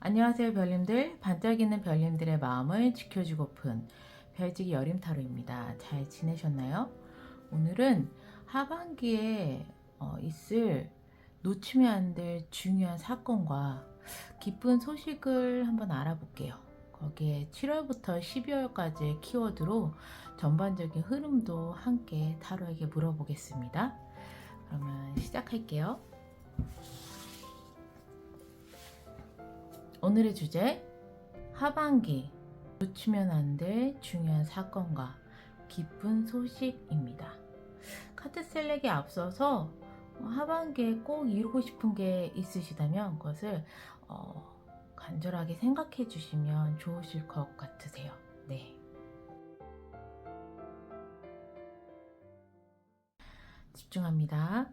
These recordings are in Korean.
안녕하세요 별님들. 반짝이는 별님들의 마음을 지켜주고픈 별지기 여림타로입니다. 잘 지내셨나요? 오늘은 하반기에 있을 놓치면 안 될 중요한 사건과 기쁜 소식을 한번 알아볼게요. 거기에 7월부터 12월까지의 키워드로 전반적인 흐름도 함께 타로에게 물어보겠습니다. 그러면 시작할게요. 오늘의 주제, 하반기 놓치면 안 될 중요한 사건과 기쁜 소식입니다. 카드 셀렉에 앞서서 하반기에 꼭 이루고 싶은 게 있으시다면 그것을 간절하게 생각해 주시면 좋으실 것 같으세요. 네. 집중합니다.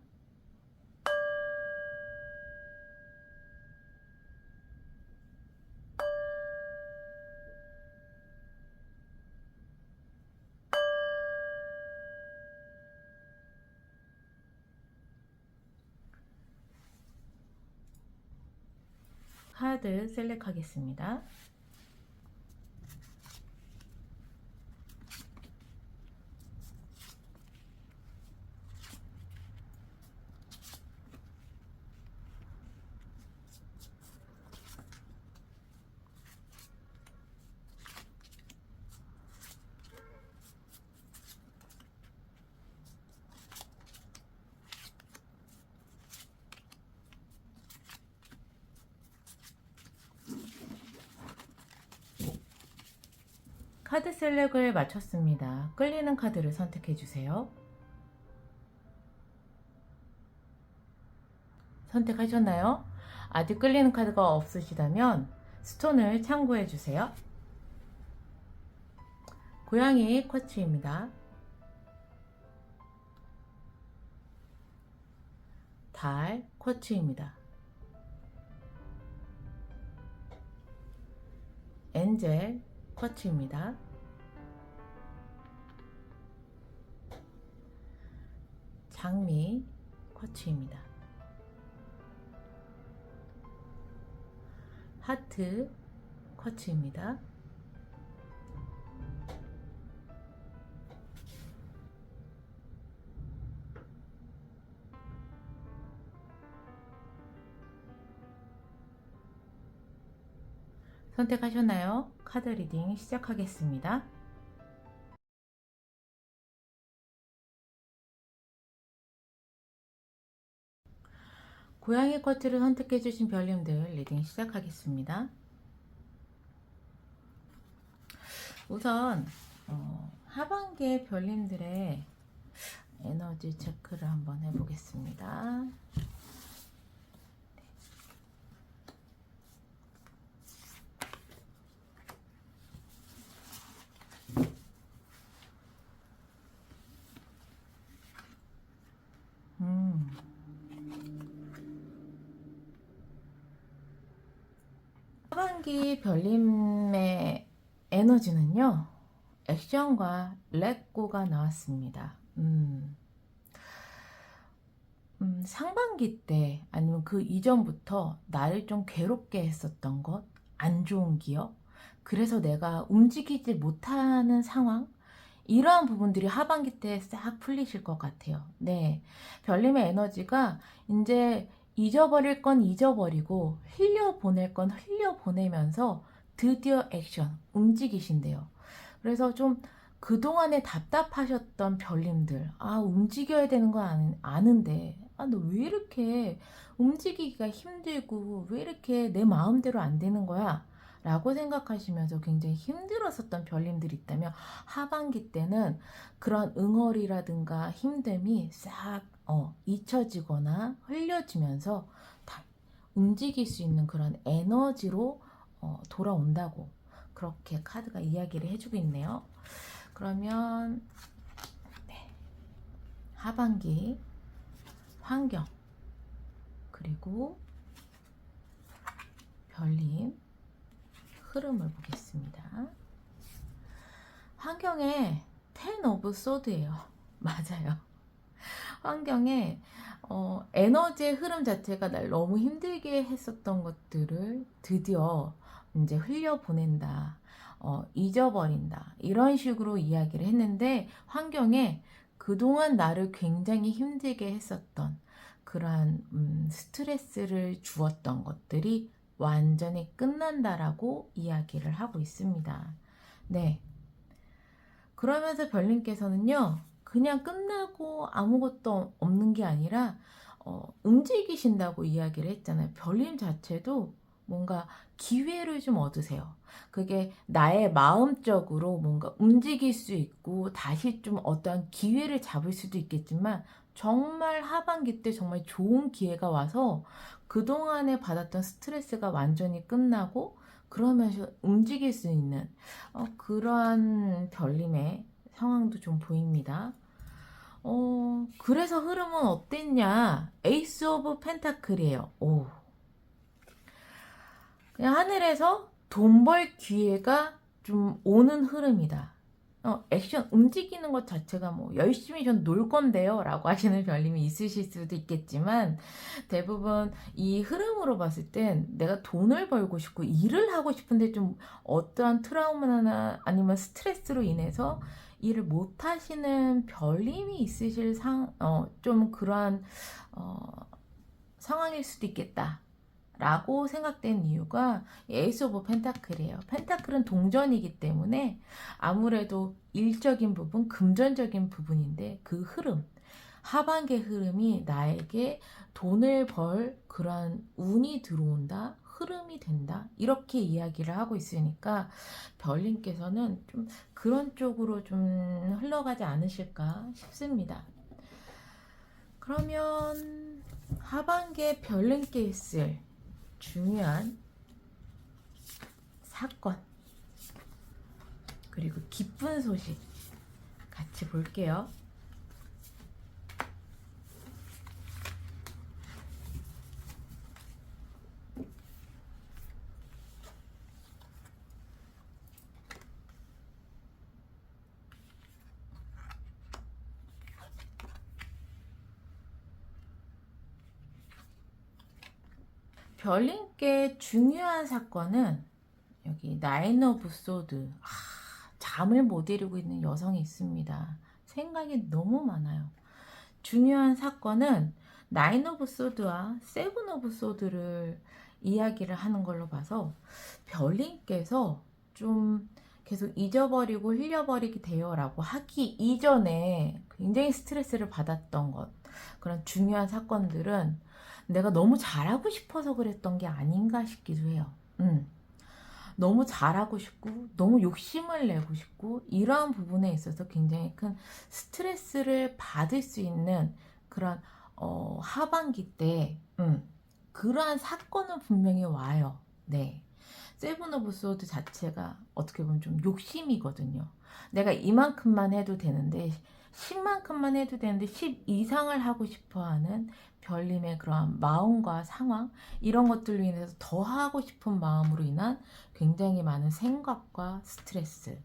카드 셀렉하겠습니다. 카드 셀렉을 마쳤습니다. 끌리는 카드를 선택해 주세요. 선택하셨나요? 아직 끌리는 카드가 없으시다면 스톤을 참고해 주세요. 고양이 쿼츠입니다. 달 쿼츠입니다. 엔젤 쿼츠입니다. 장미 쿼츠입니다. 하트 쿼츠입니다. 선택하셨나요? 카드 리딩 시작하겠습니다. 고양이 쿼츠를 선택해 주신 별님들 리딩 시작하겠습니다. 우선 하반기의 별님들의 에너지 체크를 한번 해보겠습니다. 하반기 별님의 에너지는요, 액션과 렛고가 나왔습니다. 상반기 때 아니면 그 이전부터 나를 좀 괴롭게 했었던 것, 안 좋은 기억, 그래서 내가 움직이지 못하는 상황, 이러한 부분들이 하반기 때 싹 풀리실 것 같아요. 네, 별님의 에너지가 이제 잊어버릴 건 잊어버리고 흘려보낼 건 흘려보내면서 드디어 액션, 움직이신대요. 그래서 좀 그동안에 답답하셨던 별님들, 움직여야 되는 거 아는데 너 왜 이렇게 움직이기가 힘들고 왜 이렇게 내 마음대로 안 되는 거야? 라고 생각하시면서 굉장히 힘들었었던 별님들이 있다면 하반기 때는 그런 응어리라든가 힘듦이 싹 잊혀지거나 흘려지면서 다 움직일 수 있는 그런 에너지로 돌아온다고 그렇게 카드가 이야기를 해주고 있네요. 그러면 네, 하반기 환경 그리고 별님 흐름을 보겠습니다. 환경에 텐 오브 소드예요. 맞아요. 환경에 에너지의 흐름 자체가 날 너무 힘들게 했었던 것들을 드디어 이제 흘려보낸다. 잊어버린다. 이런 식으로 이야기를 했는데 환경에 그동안 나를 굉장히 힘들게 했었던 그러한 스트레스를 주었던 것들이 완전히 끝난다라고 이야기를 하고 있습니다. 네. 그러면서 별님께서는요, 그냥 끝나고 아무것도 없는 게 아니라 움직이신다고 이야기를 했잖아요. 별님 자체도 뭔가 기회를 좀 얻으세요. 그게 나의 마음적으로 뭔가 움직일 수 있고 다시 좀 어떠한 기회를 잡을 수도 있겠지만 정말 하반기 때 정말 좋은 기회가 와서 그동안에 받았던 스트레스가 완전히 끝나고 그러면서 움직일 수 있는 그러한 별님의 상황도 좀 보입니다. 그래서 흐름은 어땠냐? 에이스 오브 펜타클이에요. 오. 그냥 하늘에서 돈 벌 기회가 좀 오는 흐름이다. 액션 움직이는 것 자체가 뭐 열심히 전 놀 건데요 라고 하시는 별님이 있으실 수도 있겠지만 대부분 이 흐름으로 봤을 땐 내가 돈을 벌고 싶고 일을 하고 싶은데 좀 어떠한 트라우마나 아니면 스트레스로 인해서 일을 못 하시는 별님이 있으실 좀 그러한 상황일 수도 있겠다 라고 생각된 이유가 에이스 오브 펜타클이에요. 펜타클은 동전이기 때문에 아무래도 일적인 부분, 금전적인 부분인데 그 흐름, 하반기 흐름이 나에게 돈을 벌 그런 운이 들어온다, 흐름이 된다 이렇게 이야기를 하고 있으니까 별님께서는 좀 그런 쪽으로 좀 흘러가지 않으실까 싶습니다. 그러면 하반기에 별님께 있을 중요한 사건 그리고 기쁜 소식 같이 볼게요. 별님께 중요한 사건은 여기 나인 오브 소드. 잠을 못 이루고 있는 여성이 있습니다. 생각이 너무 많아요. 중요한 사건은 나인 오브 소드와 세븐 오브 소드를 이야기를 하는 걸로 봐서 별님께서 좀 계속 잊어버리고 흘려버리게 돼요 라고 하기 이전에 굉장히 스트레스를 받았던 것, 그런 중요한 사건들은 내가 너무 잘하고 싶어서 그랬던 게 아닌가 싶기도 해요. 너무 잘하고 싶고 너무 욕심을 내고 싶고 이러한 부분에 있어서 굉장히 큰 스트레스를 받을 수 있는 그런 하반기 때 그러한 사건은 분명히 와요. 네. 세븐 오브 소드 자체가 어떻게 보면 좀 욕심이거든요. 내가 이만큼만 해도 되는데 10만큼만 해도 되는데 10 이상을 하고 싶어하는 별님의 그런 마음과 상황 이런 것들로 인해서 더 하고 싶은 마음으로 인한 굉장히 많은 생각과 스트레스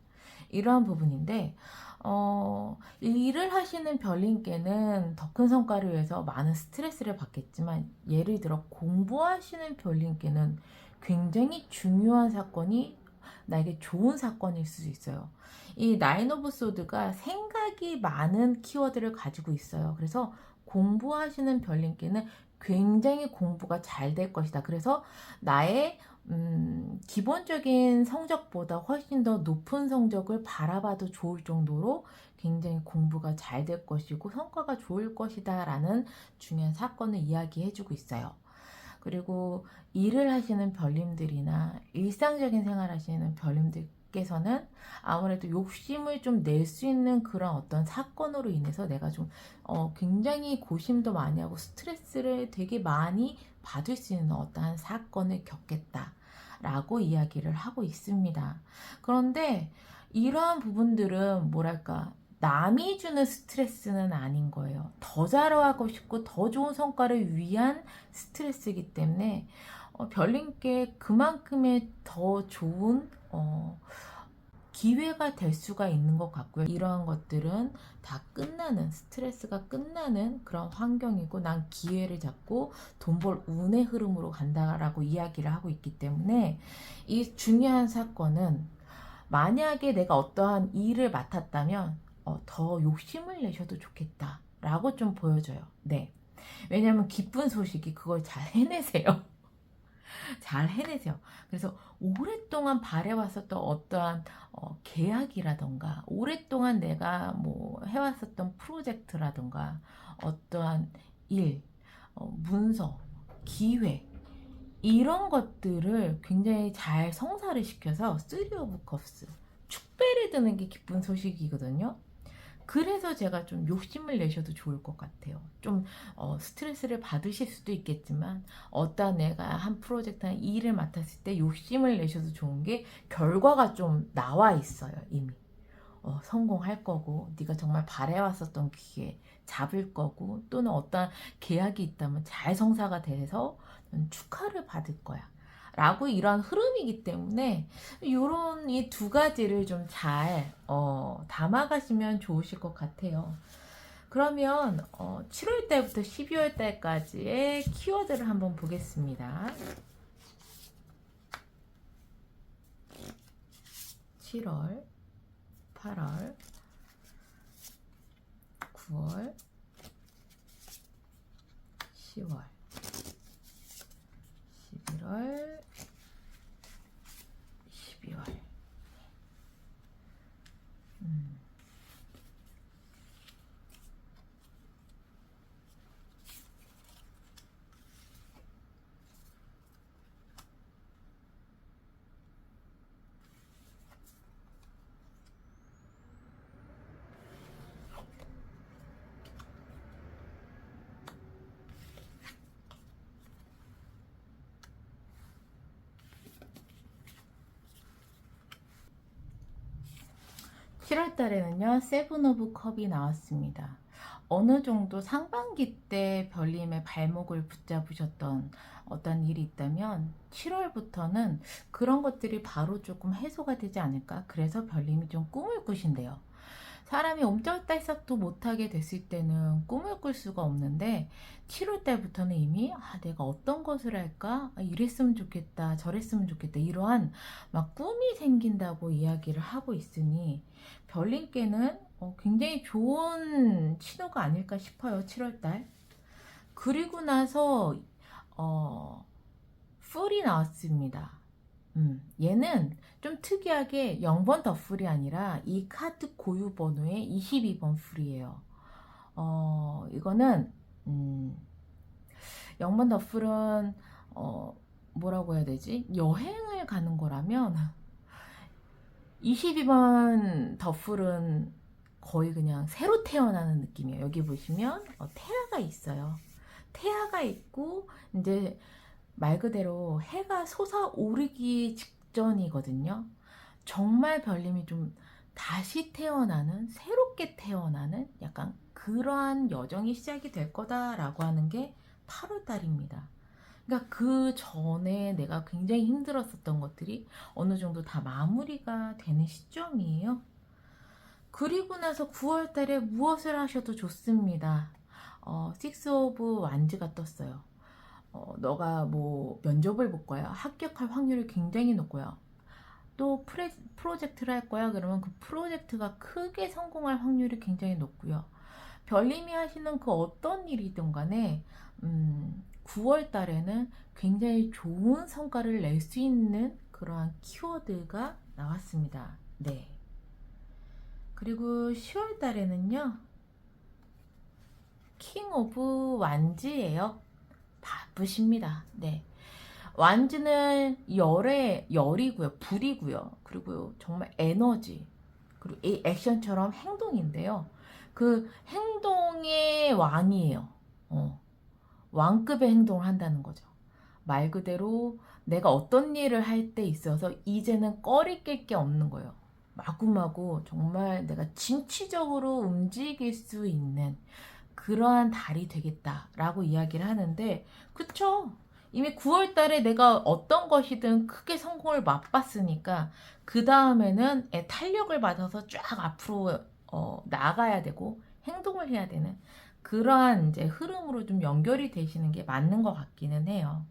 이러한 부분인데 일을 하시는 별님께는 더 큰 성과를 위해서 많은 스트레스를 받겠지만 예를 들어 공부하시는 별님께는 굉장히 중요한 사건이 나에게 좋은 사건일 수 있어요. 이 나인 오브 소드가 생각이 많은 키워드를 가지고 있어요. 그래서 공부하시는 별님께는 굉장히 공부가 잘 될 것이다. 그래서 나의 기본적인 성적보다 훨씬 더 높은 성적을 바라봐도 좋을 정도로 굉장히 공부가 잘 될 것이고 성과가 좋을 것이다 라는 중요한 사건을 이야기해주고 있어요. 그리고 일을 하시는 별님들이나 일상적인 생활 하시는 별님들께서는 아무래도 욕심을 좀 낼 수 있는 그런 어떤 사건으로 인해서 내가 좀 굉장히 고심도 많이 하고 스트레스를 되게 많이 받을 수 있는 어떠한 사건을 겪겠다 라고 이야기를 하고 있습니다. 그런데 이러한 부분들은 뭐랄까 남이 주는 스트레스는 아닌 거예요. 더 잘하고 싶고 더 좋은 성과를 위한 스트레스이기 때문에 별님께 그만큼의 더 좋은 기회가 될 수가 있는 것 같고요. 이러한 것들은 다 끝나는, 스트레스가 끝나는 그런 환경이고, 난 기회를 잡고 돈 벌 운의 흐름으로 간다라고 이야기를 하고 있기 때문에, 이 중요한 사건은 만약에 내가 어떠한 일을 맡았다면 더 욕심을 내셔도 좋겠다 라고 좀 보여져요. 네. 왜냐면 기쁜 소식이 그걸 잘 해내세요. 잘 해내세요. 그래서 오랫동안 바래왔었던 어떠한 계약이라던가, 오랫동안 내가 뭐 해왔었던 프로젝트라던가, 어떠한 일, 문서, 기회, 이런 것들을 굉장히 잘 성사를 시켜서 3 오브 컵스, 축배를 드는 게 기쁜 소식이거든요. 그래서 제가 좀 욕심을 내셔도 좋을 것 같아요. 좀 스트레스를 받으실 수도 있겠지만, 어떤 내가 한 프로젝트, 한 일을 맡았을 때 욕심을 내셔도 좋은 게 결과가 좀 나와 있어요. 이미 성공할 거고, 네가 정말 바래왔었던 기회 잡을 거고, 또는 어떤 계약이 있다면 잘 성사가 돼서 축하를 받을 거야 라고, 이런 흐름이기 때문에 이런 이 두 가지를 좀 잘 담아가시면 좋으실 것 같아요. 그러면 7월 달부터 12월 달까지의 키워드를 한번 보겠습니다. 7월, 8월, 9월, 10월, 11월, 12월. (7월) 달에는요, 세븐 오브 컵이 나왔습니다. 어느 정도 상반기 때 별님의 발목을 붙잡으셨던 어떤 일이 있다면 7월부터는 그런 것들이 바로 조금 해소가 되지 않을까. 그래서 별님이 좀 꿈을 꾸신대요. 사람이 옴짝달싹도 못하게 됐을 때는 꿈을 꿀 수가 없는데, 7월 달부터는 이미 내가 어떤 것을 할까, 이랬으면 좋겠다, 저랬으면 좋겠다, 이러한 막 꿈이 생긴다고 이야기를 하고 있으니 별님께는 굉장히 좋은 신호가 아닐까 싶어요. 7월 달. 그리고 나서 풀이 나왔습니다. 얘는 좀 특이하게 0번 더풀이 아니라 이 카드 고유 번호의 22번 풀이에요. 이거는 0번 더풀은 뭐라고 해야 되지? 여행을 가는 거라면 22번 더풀은 거의 그냥 새로 태어나는 느낌이에요. 여기 보시면 태아가 있어요. 태아가 있고 이제 말 그대로 해가 솟아오르기 직전이거든요. 정말 별님이 좀 다시 태어나는, 새롭게 태어나는 약간 그러한 여정이 시작이 될 거다라고 하는 게 8월 달입니다. 그러니까 그 전에 내가 굉장히 힘들었었던 것들이 어느 정도 다 마무리가 되는 시점이에요. 그리고 나서 9월 달에 무엇을 하셔도 좋습니다. 6 오브 완즈가 떴어요. 너가 뭐 면접을 볼 거야. 합격할 확률이 굉장히 높고요. 또 프로젝트를 할 거야. 그러면 그 프로젝트가 크게 성공할 확률이 굉장히 높고요. 별님이 하시는 그 어떤 일이든 간에 9월 달에는 굉장히 좋은 성과를 낼 수 있는 그러한 키워드가 나왔습니다. 네. 그리고 10월 달에는요, 킹 오브 완즈예요. 바쁘십니다. 네. 완즈는 열이고요. 불이고요. 그리고 정말 에너지, 그리고 이 액션처럼 행동인데요. 그 행동의 왕이에요. 왕급의 행동을 한다는 거죠. 말 그대로 내가 어떤 일을 할 때 있어서 이제는 꺼리 낄 게 없는 거예요. 마구마구 정말 내가 진취적으로 움직일 수 있는 그러한 달이 되겠다라고 이야기를 하는데, 그쵸? 이미 9월 달에 내가 어떤 것이든 크게 성공을 맛봤으니까 그 다음에는 탄력을 받아서 쫙 앞으로 나아가야 되고 행동을 해야 되는 그러한 이제 흐름으로 좀 연결이 되시는 게 맞는 것 같기는 해요.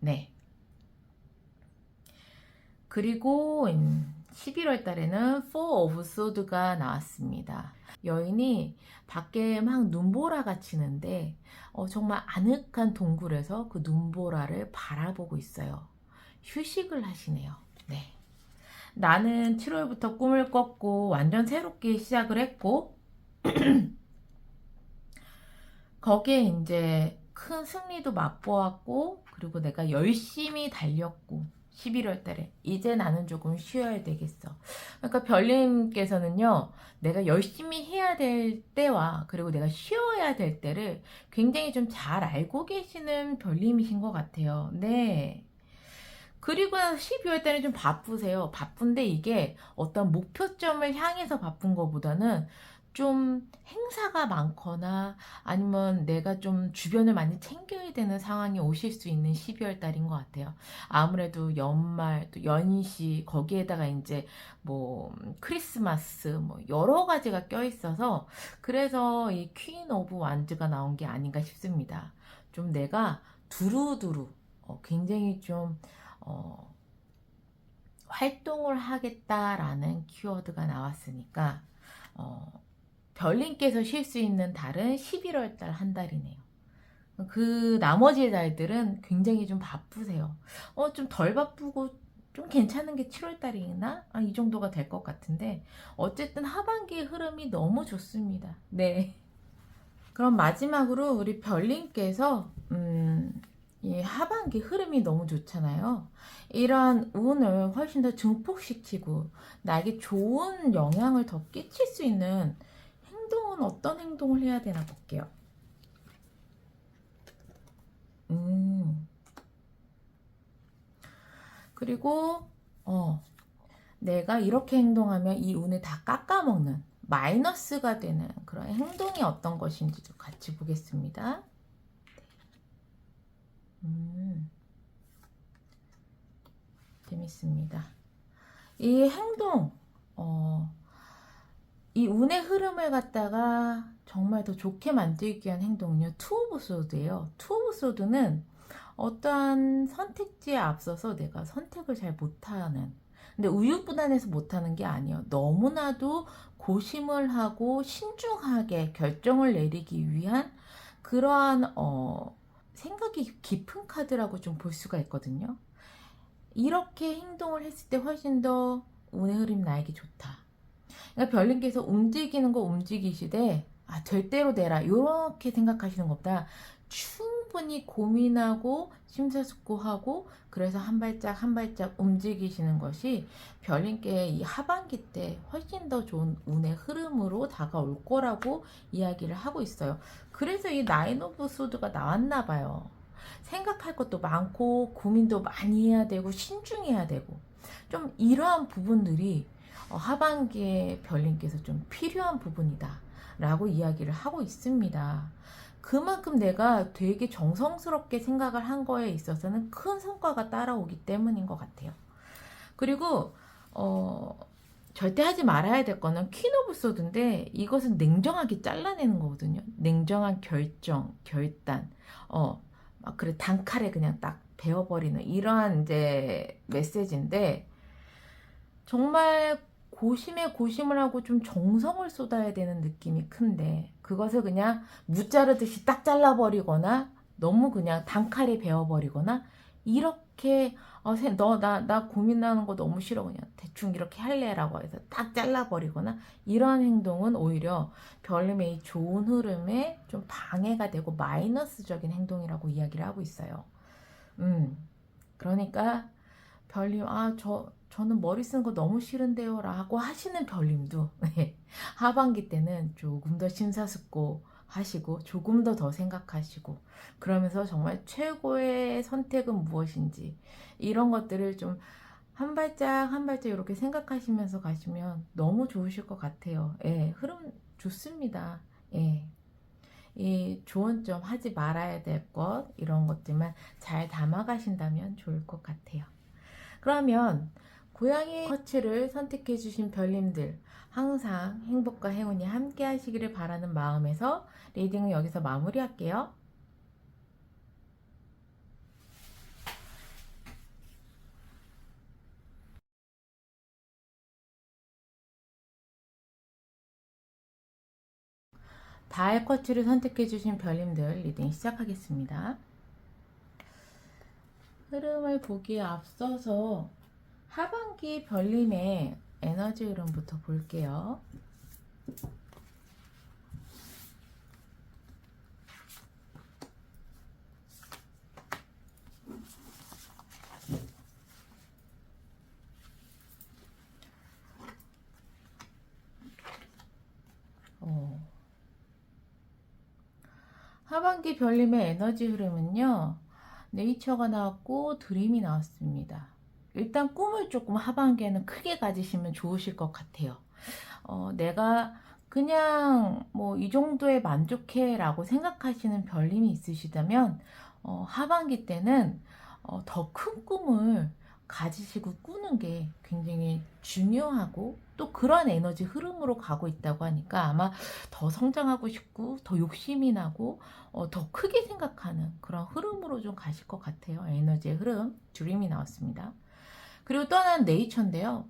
네. 그리고 11월 달에는 Four of Swords가 나왔습니다. 여인이 밖에 막 눈보라가 치는데 정말 아늑한 동굴에서 그 눈보라를 바라보고 있어요. 휴식을 하시네요. 네. 나는 7월부터 꿈을 꿨고 완전 새롭게 시작을 했고 거기에 이제 큰 승리도 맛보았고 그리고 내가 열심히 달렸고 11월 달에 이제 나는 조금 쉬어야 되겠어. 그러니까 별님께서는요, 내가 열심히 해야 될 때와 그리고 내가 쉬어야 될 때를 굉장히 좀 잘 알고 계시는 별님이신 것 같아요. 네. 그리고 12월 달에 좀 바쁘세요. 바쁜데 이게 어떤 목표점을 향해서 바쁜 것보다는 좀 행사가 많거나 아니면 내가 좀 주변을 많이 챙겨야 되는 상황이 오실 수 있는 12월 달인 것 같아요. 아무래도 연말, 또 연시, 거기에다가 이제 뭐 크리스마스, 뭐 여러 가지가 껴있어서 그래서 이 퀸 오브 완즈가 나온 게 아닌가 싶습니다. 좀 내가 두루두루 굉장히 좀 활동을 하겠다라는 키워드가 나왔으니까 별님께서 쉴 수 있는 달은 11월 달 한 달이네요. 그 나머지 달들은 굉장히 좀 바쁘세요. 좀 덜 바쁘고 좀 괜찮은 게 7월 달이나 이 정도가 될 것 같은데 어쨌든 하반기의 흐름이 너무 좋습니다. 네. 그럼 마지막으로 우리 별님께서 이 하반기 흐름이 너무 좋잖아요. 이러한 운을 훨씬 더 증폭시키고 나에게 좋은 영향을 더 끼칠 수 있는 행동은 어떤 행동을 해야 되나 볼게요. 그리고 내가 이렇게 행동하면 이 운을 다 깎아먹는 마이너스가 되는 그런 행동이 어떤 것인지도 같이 보겠습니다. 재밌습니다. 이 행동, 이 운의 흐름을 갖다가 정말 더 좋게 만들기 위한 행동은요, 투 오브 소드예요. 투 오브 소드는 어떠한 선택지에 앞서서 내가 선택을 잘 못하는, 근데 우유부단해서 못하는 게 아니에요. 너무나도 고심을 하고 신중하게 결정을 내리기 위한 그러한 생각이 깊은 카드라고 좀 볼 수가 있거든요. 이렇게 행동을 했을 때 훨씬 더 운의 흐름이 나에게 좋다. 그러니까 별님께서 움직이는 거 움직이시되 될 대로 되라 이렇게 생각하시는 것보다 충분히 고민하고 심사숙고하고 그래서 한 발짝 한 발짝 움직이시는 것이 별님께 이 하반기 때 훨씬 더 좋은 운의 흐름으로 다가올 거라고 이야기를 하고 있어요. 그래서 이 나인 오브 소드가 나왔나 봐요. 생각할 것도 많고 고민도 많이 해야 되고 신중해야 되고 좀 이러한 부분들이 하반기에 별님께서 좀 필요한 부분이다 라고 이야기를 하고 있습니다. 그만큼 내가 되게 정성스럽게 생각을 한 거에 있어서는 큰 성과가 따라오기 때문인 것 같아요. 그리고 절대 하지 말아야 될 거는 퀸 오브 소드인데 이것은 냉정하게 잘라내는 거거든요. 냉정한 결정, 결단, 그래 단칼에 그냥 딱 베어버리는 이러한 이제 메시지인데 정말 고심에 고심을 하고 좀 정성을 쏟아야 되는 느낌이 큰데 그것을 그냥 무자르듯이 딱 잘라버리거나 너무 그냥 단칼에 베어버리거나 이렇게 나 고민하는 거 너무 싫어 그냥 대충 이렇게 할래라고 해서 딱 잘라버리거나 이런 행동은 오히려 별님의 좋은 흐름에 좀 방해가 되고 마이너스적인 행동이라고 이야기를 하고 있어요. 그러니까 별님 저는 머리 쓰는 거 너무 싫은데요 라고 하시는 별님도 하반기 때는 조금 더 심사숙고 하시고 조금 더 생각하시고 그러면서 정말 최고의 선택은 무엇인지 이런 것들을 좀 한 발짝 한 발짝 이렇게 생각하시면서 가시면 너무 좋으실 것 같아요. 예, 흐름 좋습니다. 예. 이 좋은 점, 하지 말아야 될 것, 이런 것들만 잘 담아가신다면 좋을 것 같아요. 그러면 고양이 커츠를 선택해 주신 별님들, 항상 행복과 행운이 함께 하시기를 바라는 마음에서 리딩을 여기서 마무리할게요. 다알 커츠를 선택해 주신 별님들 리딩 시작하겠습니다. 흐름을 보기에 앞서서 하반기 별님의 에너지 흐름부터 볼게요. 하반기 별님의 에너지 흐름은요, 네이처가 나왔고 드림이 나왔습니다. 일단 꿈을 조금 하반기에는 크게 가지시면 좋으실 것 같아요. 내가 그냥 뭐 이 정도에 만족해 라고 생각하시는 별님이 있으시다면 하반기 때는 더 큰 꿈을 가지시고 꾸는 게 굉장히 중요하고 또 그런 에너지 흐름으로 가고 있다고 하니까 아마 더 성장하고 싶고 더 욕심이 나고 더 크게 생각하는 그런 흐름으로 좀 가실 것 같아요. 에너지의 흐름, 드림이 나왔습니다. 그리고 또 하나는 네이처인데요.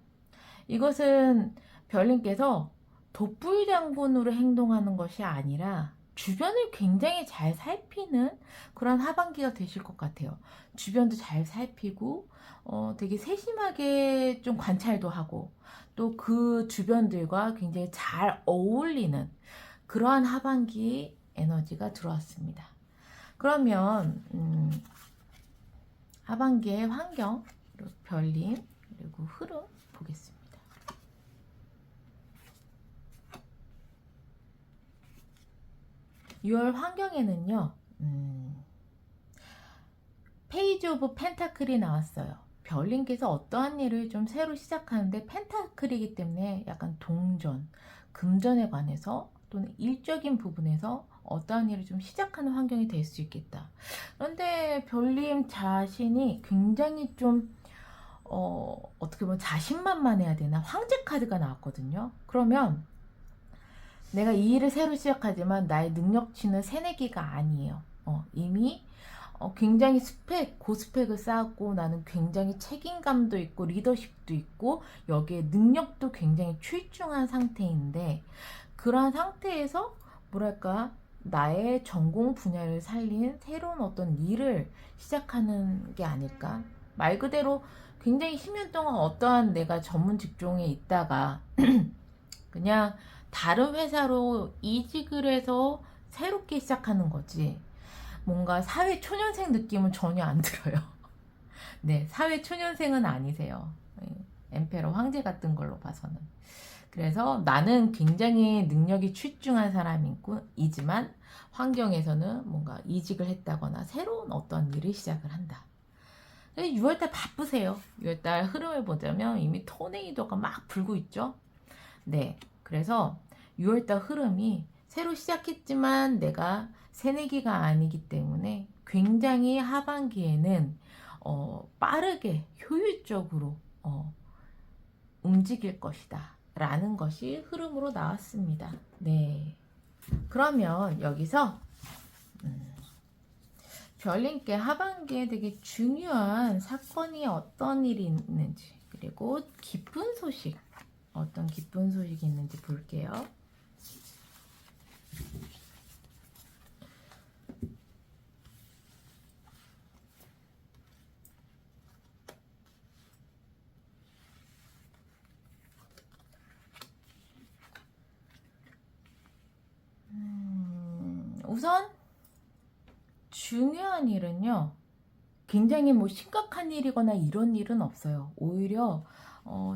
이것은 별님께서 독불 장군으로 행동하는 것이 아니라 주변을 굉장히 잘 살피는 그런 하반기가 되실 것 같아요. 주변도 잘 살피고 되게 세심하게 좀 관찰도 하고 또 그 주변들과 굉장히 잘 어울리는 그러한 하반기 에너지가 들어왔습니다. 그러면 하반기의 환경, 그리고 별님, 그리고 흐름 보겠습니다. 6월 환경에는요, 페이지 오브 펜타클이 나왔어요. 별님께서 어떠한 일을 좀 새로 시작하는데 펜타클이기 때문에 약간 동전, 금전에 관해서 또는 일적인 부분에서 어떠한 일을 좀 시작하는 환경이 될 수 있겠다. 그런데 별님 자신이 굉장히 좀 어떻게 보면 자신만만해야 되나? 황제 카드가 나왔거든요. 그러면 내가 이 일을 새로 시작하지만 나의 능력치는 새내기가 아니에요. 이미 굉장히 고스펙을 쌓았고 나는 굉장히 책임감도 있고 리더십도 있고 여기에 능력도 굉장히 출중한 상태인데 그러한 상태에서 뭐랄까 나의 전공 분야를 살린 새로운 어떤 일을 시작하는 게 아닐까? 말 그대로 굉장히 10년 동안 어떠한 내가 전문 직종에 있다가 그냥 다른 회사로 이직을 해서 새롭게 시작하는 거지. 뭔가 사회 초년생 느낌은 전혀 안 들어요. 네, 사회 초년생은 아니세요. 엠페러 황제 같은 걸로 봐서는. 그래서 나는 굉장히 능력이 출중한 사람이지만 환경에서는 뭔가 이직을 했다거나 새로운 어떤 일을 시작을 한다. 6월달 바쁘세요. 6월달 흐름을 보자면 이미 토네이도가 막 불고 있죠. 네, 그래서 6월달 흐름이 새로 시작했지만 내가 새내기가 아니기 때문에 굉장히 하반기에는 빠르게 효율적으로 움직일 것이다 라는 것이 흐름으로 나왔습니다. 네, 그러면 여기서 별님께 하반기에 되게 중요한 사건이 어떤 일이 있는지 그리고 기쁜 소식 어떤 기쁜 소식이 있는지 볼게요. 우선 중요한 일은요. 굉장히 뭐 심각한 일이거나 이런 일은 없어요. 오히려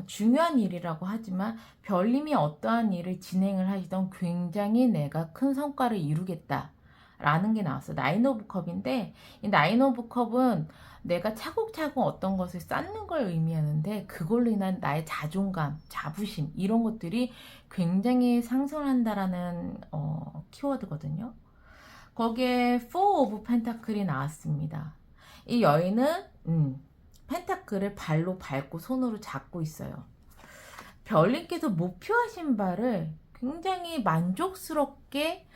중요한 일이라고 하지만 별님이 어떠한 일을 진행을 하시던 굉장히 내가 큰 성과를 이루겠다 라는 게 나왔어. 나인 오브 컵인데 이 나인 오브 컵은 내가 차곡차곡 어떤 것을 쌓는 걸 의미하는데 그걸로 인한 나의 자존감, 자부심 이런 것들이 굉장히 상승한다라는 키워드거든요. 거기에 Four of Pentacle이 나왔습니다. 이 여인은 펜타클을 발로 밟고 손으로 잡고 있어요. 별님께서 목표하신 바를 굉장히 만족스럽게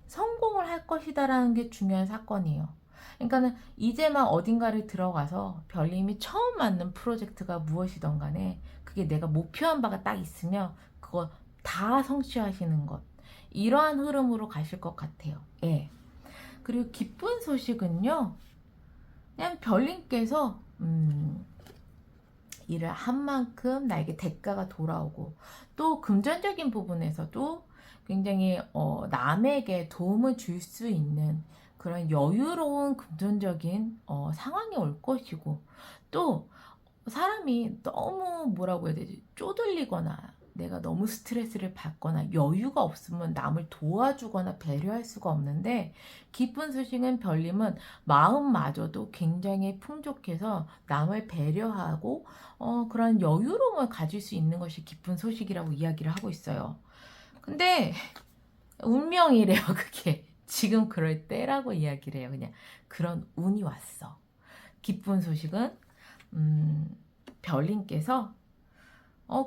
성공을 할 것이다라는 게 중요한 사건이에요. 그러니까는 이제 막 어딘가를 들어가서 별님이 처음 맞는 프로젝트가 무엇이든 간에 그게 내가 목표한 바가 딱 있으면 그거 다 성취하시는 것. 이러한 흐름으로 가실 것 같아요. 예. 그리고 기쁜 소식은요. 그냥 별님께서 일을 한 만큼 나에게 대가가 돌아오고 또 금전적인 부분에서도 굉장히 남에게 도움을 줄 수 있는 그런 여유로운 금전적인 상황이 올 것이고 또 사람이 너무 뭐라고 해야 되지 쪼들리거나 내가 너무 스트레스를 받거나 여유가 없으면 남을 도와주거나 배려할 수가 없는데 기쁜 소식은 별님은 마음마저도 굉장히 풍족해서 남을 배려하고 그런 여유로움을 가질 수 있는 것이 기쁜 소식이라고 이야기를 하고 있어요. 근데 운명이래요. 그게 지금 그럴 때라고 이야기를 해요. 그냥 그런 운이 왔어. 기쁜 소식은 별님께서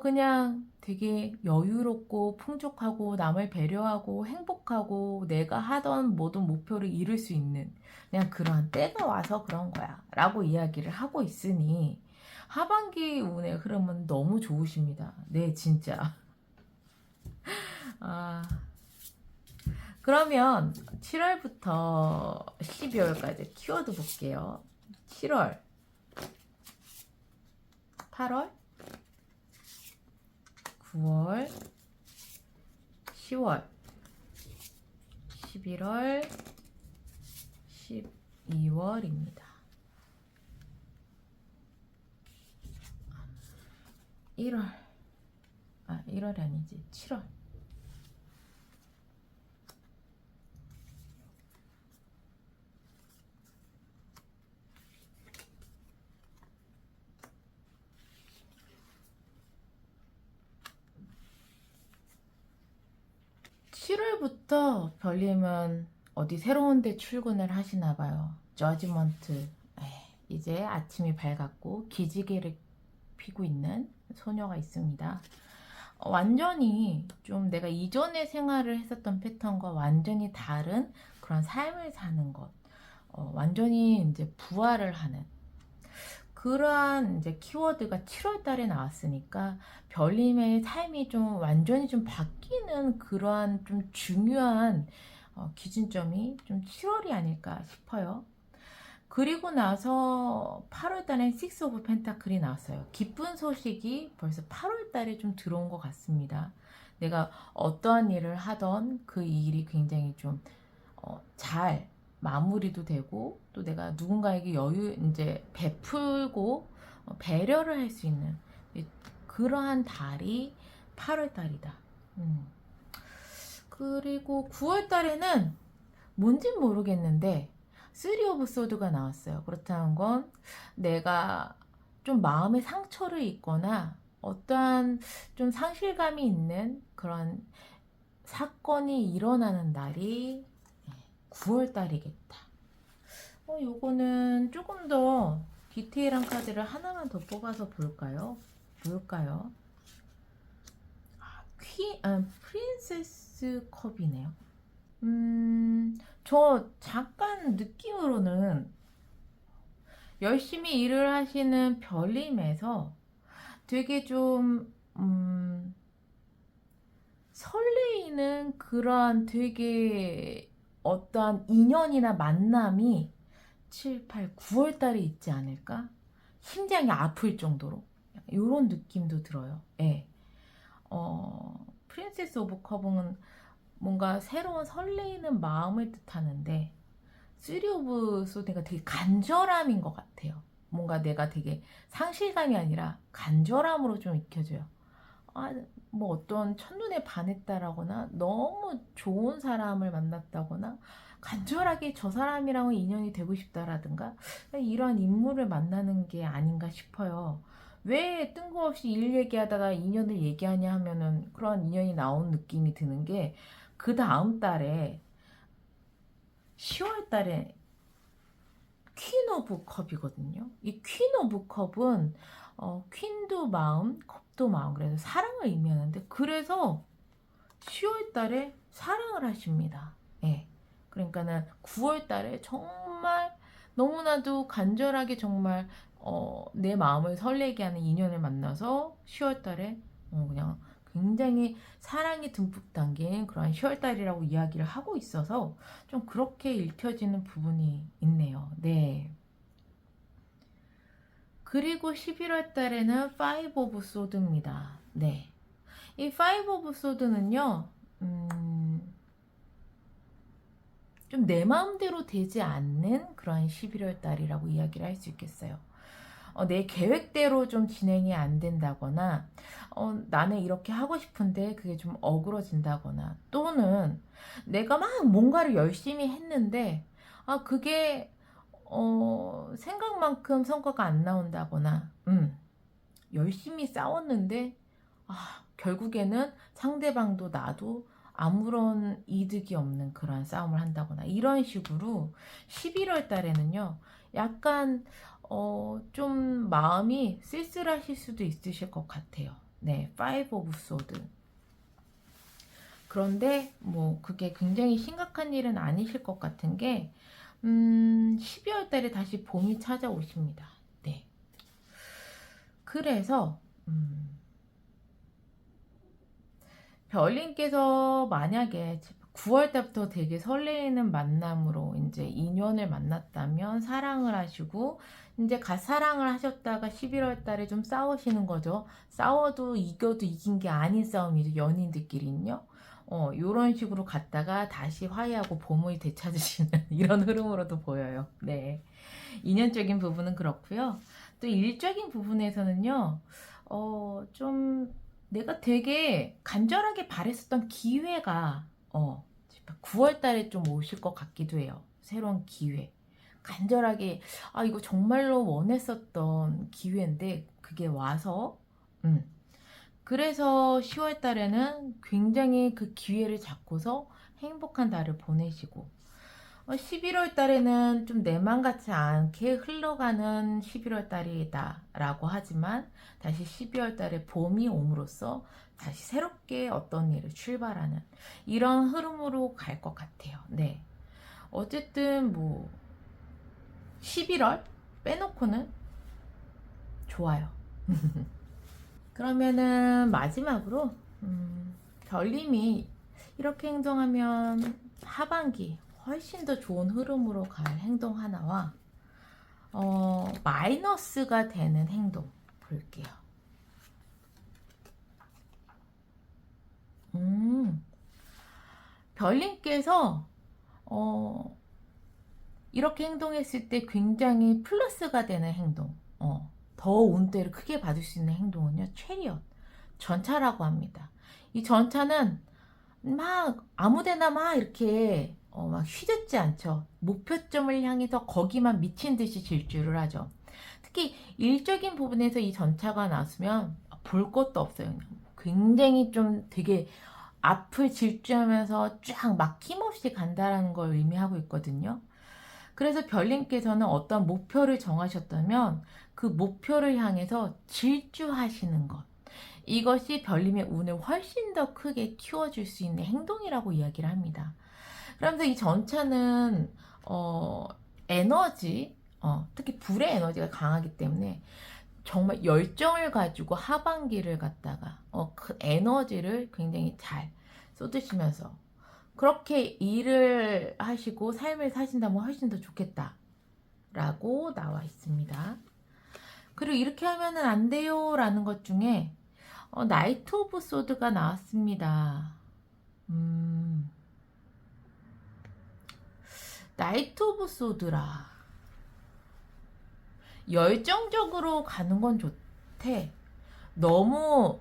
그냥 되게 여유롭고 풍족하고 남을 배려하고 행복하고 내가 하던 모든 목표를 이룰 수 있는 그냥 그런 때가 와서 그런 거야 라고 이야기를 하고 있으니 하반기 운의 흐름은 너무 좋으십니다. 네, 진짜. 그러면 7월부터 12월까지 키워드 볼게요. 7월, 8월, 9월, 10월, 11월, 12월입니다. 1월이 아니지, 7월. (7월부터) 별님은 어디 새로운 데 출근을 하시나 봐요. 저지먼트. 이제 아침이 밝았고 기지개를 피고 있는 소녀가 있습니다. 완전히 좀 내가 이전에 생활을 했었던 패턴과 완전히 다른 그런 삶을 사는 것. 완전히 이제 부활을 하는 그러한 이제 키워드가 7월 달에 나왔으니까 별님의 삶이 좀 완전히 좀 바뀌는 그러한 좀 중요한 기준점이 좀 7월이 아닐까 싶어요. 그리고 나서 8월 달에 Six of Pentacle이 나왔어요. 기쁜 소식이 벌써 8월 달에 좀 들어온 것 같습니다. 내가 어떠한 일을 하던 그 일이 굉장히 좀 잘 마무리도 되고 또 내가 누군가에게 여유 이제 베풀고 배려를 할 수 있는 그러한 달이 8월 달이다. 그리고 9월 달에는 뭔진 모르겠는데 쓰리 오브 소드가 나왔어요. 그렇다는 건 내가 좀 마음의 상처를 입거나 어떠한 좀 상실감이 있는 그런 사건이 일어나는 날이 9월 달이겠다. 요거는 조금 더 디테일한 카드를 하나만 더 뽑아서 볼까요? 뭘까요? 프린세스 컵이네요. 저 잠깐 느낌으로는 열심히 일을 하시는 별님에서 되게 좀 설레이는 그런 되게 어떠한 인연이나 만남이 7, 8, 9월 달에 있지 않을까? 심장이 아플 정도로 이런 느낌도 들어요. 예. 프린세스 오브 컵은 뭔가 새로운 설레이는 마음을 뜻하는데 쓰리 오브 소드가 되게 간절함인 것 같아요. 뭔가 내가 되게 상실감이 아니라 간절함으로 좀 익혀져요. 뭐 어떤 첫눈에 반했다라거나 너무 좋은 사람을 만났다거나 간절하게 저 사람이랑은 인연이 되고 싶다라든가 이러한 인물을 만나는 게 아닌가 싶어요. 왜 뜬금없이 일 얘기하다가 인연을 얘기하냐 하면은 그런 인연이 나온 느낌이 드는 게 그 다음 달에 10월 달에 퀸 오브 컵이거든요. 이 퀸 오브 컵은 퀸도 마음, 컵도 마음, 그래서 사랑을 의미하는데, 그래서 10월 달에 사랑을 하십니다. 예. 그러니까는 9월 달에 정말 너무나도 간절하게 정말 내 마음을 설레게 하는 인연을 만나서 10월 달에 그냥 굉장히 사랑이 듬뿍 담긴 그런 10월 달이라고 이야기를 하고 있어서 좀 그렇게 읽혀지는 부분이 있네요. 네. 그리고 11월 달에는 5 오브 소드입니다. 네. 이 5 오브 소드는요, 좀 내 마음대로 되지 않는 그런 11월 달이라고 이야기를 할 수 있겠어요. 내 계획대로 좀 진행이 안 된다거나, 나는 이렇게 하고 싶은데 그게 좀 어그러진다거나, 또는 내가 막 뭔가를 열심히 했는데, 그게, 생각만큼 성과가 안 나온다거나, 열심히 싸웠는데, 결국에는 상대방도 나도 아무런 이득이 없는 그런 싸움을 한다거나, 이런 식으로 11월 달에는요, 약간 좀 마음이 쓸쓸하실 수도 있으실 것 같아요. 네, 5 오브 소드. 그런데 뭐 그게 굉장히 심각한 일은 아니실 것 같은 게 12월 달에 다시 봄이 찾아오십니다. 네. 그래서 별님께서 만약에 9월 달부터 되게 설레이는 만남으로 이제 인연을 만났다면, 사랑을 하시고 이제 사랑을 하셨다가 11월 달에 좀 싸우시는 거죠. 싸워도 이겨도 이긴 게 아닌 싸움이죠. 연인들끼리는요. 요런 식으로 갔다가 다시 화해하고 봄을 되찾으시는 이런 흐름으로도 보여요. 네. 인연적인 부분은 그렇고요. 또 일적인 부분에서는요. 좀 내가 되게 간절하게 바랬었던 기회가 9월 달에 좀 오실 것 같기도 해요. 새로운 기회. 간절하게 이거 정말로 원했었던 기회인데 그게 와서 그래서 10월 달에는 굉장히 그 기회를 잡고서 행복한 달을 보내시고, 11월 달에는 좀 내 맘 같지 않게 흘러가는 11월 달이다 라고 하지만, 다시 12월 달에 봄이 옴으로써 다시 새롭게 어떤 일을 출발하는 이런 흐름으로 갈 것 같아요. 네. 어쨌든 뭐 11월 빼놓고는 좋아요. 그러면은 마지막으로 별님이 이렇게 행동하면 하반기 훨씬 더 좋은 흐름으로 갈 행동 하나와 마이너스가 되는 행동 볼게요. 별님께서 이렇게 행동했을 때 굉장히 플러스가 되는 행동, 더 운대를 크게 받을 수 있는 행동은요, 체리엇, 전차라고 합니다. 이 전차는 막 아무데나 막 이렇게 막 휘젓지 않죠. 목표점을 향해서 거기만 미친 듯이 질주를 하죠. 특히 일적인 부분에서 이 전차가 나서면 볼 것도 없어요. 굉장히 좀 되게 앞을 질주하면서 쫙 막힘없이 간다라는 걸 의미하고 있거든요. 그래서 별님께서는 어떤 목표를 정하셨다면 그 목표를 향해서 질주하시는 것, 이것이 별님의 운을 훨씬 더 크게 키워줄 수 있는 행동이라고 이야기를 합니다. 그러면서 이 전차는 에너지, 특히 불의 에너지가 강하기 때문에 정말 열정을 가지고 하반기를 갖다가 그 에너지를 굉장히 잘 쏟으시면서 그렇게 일을 하시고 삶을 사신다면 훨씬 더 좋겠다 라고 나와 있습니다. 그리고 이렇게 하면 안 돼요 라는 것 중에 나이트 오브 소드가 나왔습니다. 나이트 오브 소드라. 열정적으로 가는 건 좋대. 너무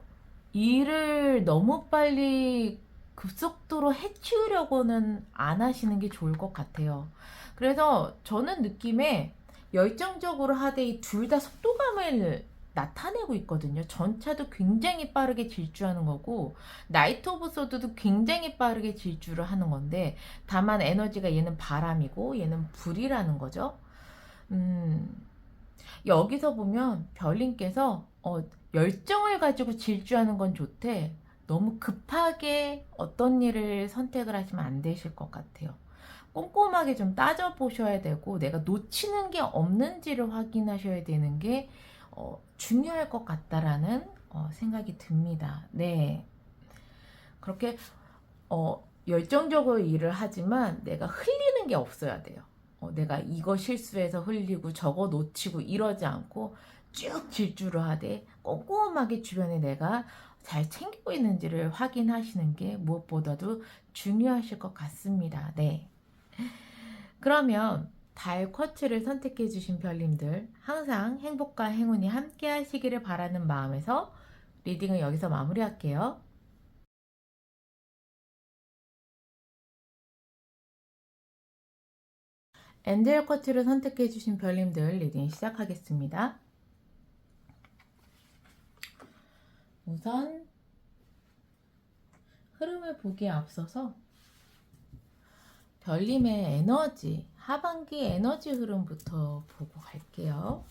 일을 너무 빨리 급속도로 해치우려고는 안 하시는 게 좋을 것 같아요. 그래서 저는 느낌에 열정적으로 하되 이 둘 다 속도감을 나타내고 있거든요. 전차도 굉장히 빠르게 질주하는 거고 나이트 오브 소드도 굉장히 빠르게 질주를 하는 건데 다만 에너지가 얘는 바람이고 얘는 불이라는 거죠. 여기서 보면 별님께서 열정을 가지고 질주하는 건 좋대. 너무 급하게 어떤 일을 선택을 하시면 안 되실 것 같아요. 꼼꼼하게 좀 따져보셔야 되고 내가 놓치는 게 없는지를 확인하셔야 되는 게 중요할 것 같다라는 생각이 듭니다. 네. 그렇게 열정적으로 일을 하지만 내가 흘리는 게 없어야 돼요. 내가 이거 실수해서 흘리고 저거 놓치고 이러지 않고 쭉 질주를 하되 꼼꼼하게 주변에 내가 잘 챙기고 있는지를 확인하시는 게 무엇보다도 중요하실 것 같습니다. 네. 그러면 달 쿼츠를 선택해 주신 별님들 항상 행복과 행운이 함께 하시기를 바라는 마음에서 리딩을 여기서 마무리할게요. 엔젤 쿼츠를 선택해 주신 별님들 리딩 시작하겠습니다. 우선 흐름을 보기에 앞서서 별님의 에너지, 하반기 에너지 흐름부터 보고 갈게요.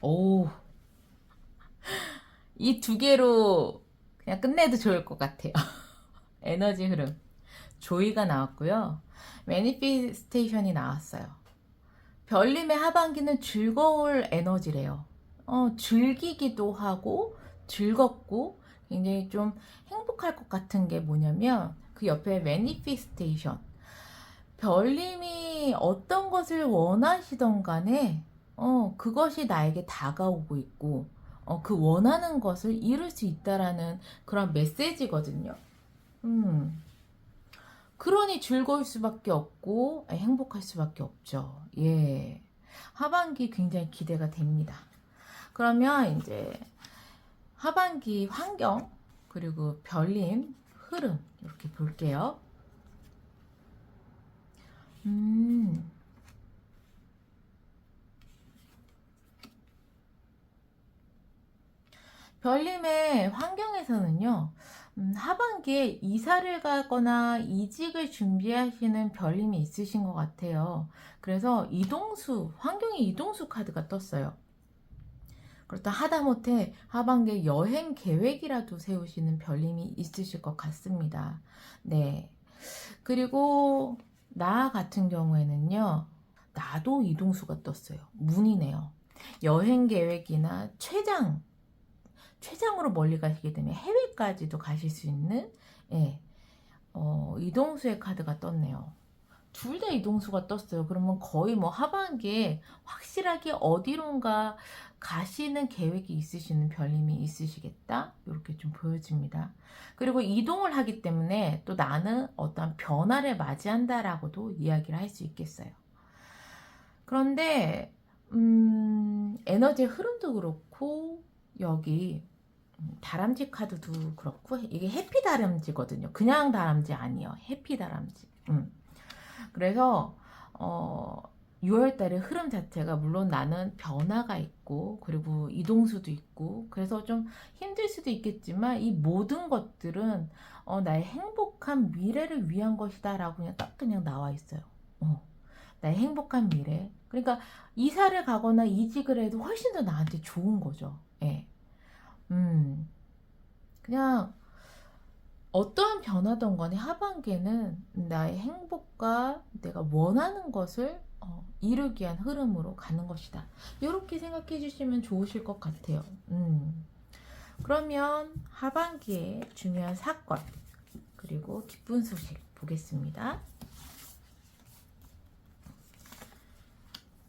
오, 이 두 개로 그냥 끝내도 좋을 것 같아요. 에너지 흐름. 조이가 나왔고요. 매니피스테이션이 나왔어요. 별님의 하반기는 즐거울 에너지래요. 즐기기도 하고 즐겁고 굉장히 좀 행복할 것 같은 게 뭐냐면 그 옆에 매니피스테이션. 별님이 어떤 것을 원하시던 간에 그것이 나에게 다가오고 있고 그 원하는 것을 이룰 수 있다라는 그런 메시지거든요. 그러니 즐거울 수밖에 없고 행복할 수밖에 없죠. 예. 하반기 굉장히 기대가 됩니다. 그러면 이제 하반기 환경 그리고 별님 흐름 이렇게 볼게요. 별님의 환경에서는요, 하반기에 이사를 가거나 이직을 준비하시는 별님이 있으신 것 같아요. 그래서 이동수, 환경의 이동수 카드가 떴어요. 그렇다 하다못해 하반기에 여행 계획이라도 세우시는 별님이 있으실 것 같습니다. 네. 그리고 나 같은 경우에는요, 나도 이동수가 떴어요. 문이네요. 여행 계획이나 최장으로 멀리 가시게 되면 해외까지도 가실 수 있는 예, 이동수의 카드가 떴네요. 둘 다 이동수가 떴어요. 그러면 거의 뭐 하반기에 확실하게 어디론가 가시는 계획이 있으시는 별님이 있으시겠다? 이렇게 좀 보여집니다. 그리고 이동을 하기 때문에 또 나는 어떤 변화를 맞이한다라고도 이야기를 할 수 있겠어요. 그런데 에너지 흐름도 그렇고 여기 다람쥐 카드도 그렇고 이게 해피 다람쥐거든요. 그냥 다람쥐 아니에요. 해피 다람쥐. 그래서 6월 달의 흐름 자체가 물론 나는 변화가 있고 그리고 이동수도 있고 그래서 좀 힘들 수도 있겠지만 이 모든 것들은 나의 행복한 미래를 위한 것이다 라고 그냥 딱 그냥 나와 있어요. 나의 행복한 미래. 그러니까 이사를 가거나 이직을 해도 훨씬 더 나한테 좋은 거죠. 예. 그냥 어떠한 변화든 간에 하반기에는 나의 행복과 내가 원하는 것을 이루기 위한 흐름으로 가는 것이다. 이렇게 생각해 주시면 좋으실 것 같아요. 그러면 하반기에 중요한 사건 그리고 기쁜 소식 보겠습니다.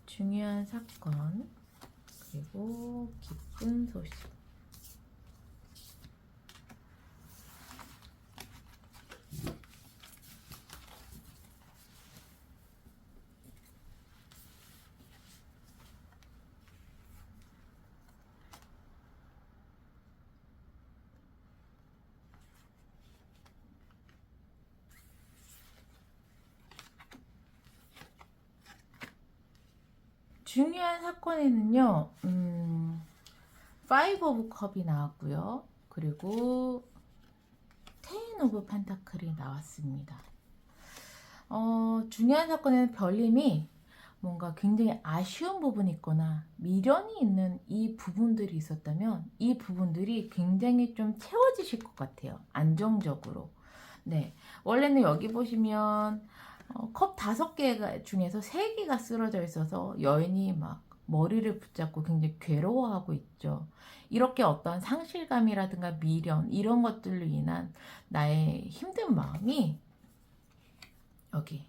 중요한 사건 그리고 기쁜 소식. 중요한 사건에는요, 파이브 오브 컵이 나왔고요. 그리고 텐 오브 펜타클이 나왔습니다. 중요한 사건에는 별님이 뭔가 굉장히 아쉬운 부분이 있거나 미련이 있는 이 부분들이 있었다면 이 부분들이 굉장히 좀 채워지실 것 같아요. 안정적으로. 네. 원래는 여기 보시면 컵 5개 중에서 3개가 쓰러져 있어서 여인이 막 머리를 붙잡고 굉장히 괴로워하고 있죠. 이렇게 어떤 상실감이라든가 미련 이런 것들로 인한 나의 힘든 마음이 여기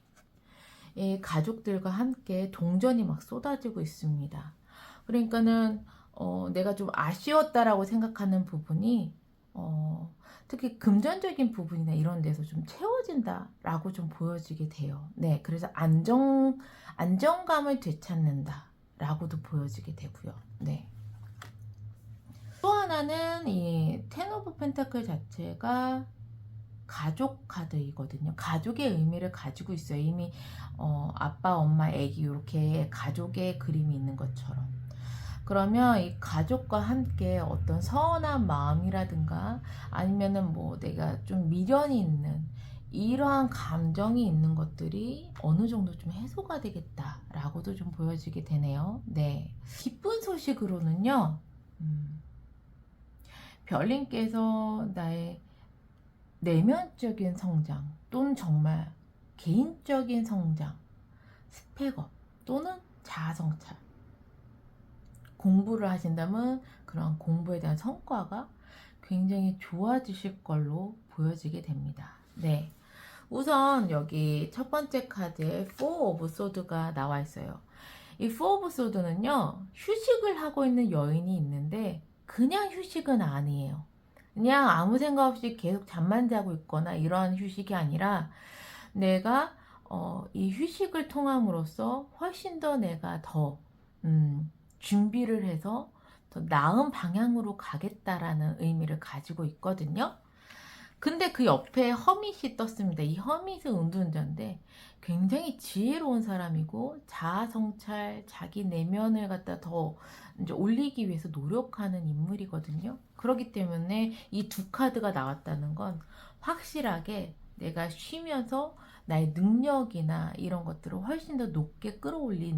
이 가족들과 함께 동전이 막 쏟아지고 있습니다. 그러니까는 내가 좀 아쉬웠다라고 생각하는 부분이 특히 금전적인 부분이나 이런 데서 좀 채워진다라고 좀 보여지게 돼요. 네, 그래서 안정감을 되찾는다라고도 보여지게 되고요. 네. 또 하나는 이 텐 오브 펜타클 자체가 가족 카드이거든요. 가족의 의미를 가지고 있어요. 이미 아빠, 엄마, 아기 이렇게 가족의 그림이 있는 것처럼. 그러면 이 가족과 함께 어떤 서운한 마음이라든가 아니면은 뭐 내가 좀 미련이 있는 이러한 감정이 있는 것들이 어느 정도 좀 해소가 되겠다라고도 좀 보여지게 되네요. 네. 기쁜 소식으로는요. 별님께서 나의 내면적인 성장 또는 정말 개인적인 성장, 스펙업 또는 자아성찰 공부를 하신다면 그런 공부에 대한 성과가 굉장히 좋아지실 걸로 보여지게 됩니다. 네, 우선 여기 첫 번째 카드에 4 오브 소드가 나와 있어요. 이 4 오브 소드는요, 휴식을 하고 있는 여인이 있는데 그냥 휴식은 아니에요. 그냥 아무 생각 없이 계속 잠만 자고 있거나 이러한 휴식이 아니라 내가 이 휴식을 통함으로써 훨씬 더 내가 더 준비를 해서 더 나은 방향으로 가겠다라는 의미를 가지고 있거든요. 근데 그 옆에 허밋이 떴습니다. 이 허밋은 은둔자인데 굉장히 지혜로운 사람이고 자아성찰, 자기 내면을 갖다 더 이제 올리기 위해서 노력하는 인물이거든요. 그렇기 때문에 이 두 카드가 나왔다는 건 확실하게 내가 쉬면서 나의 능력이나 이런 것들을 훨씬 더 높게 끌어올릴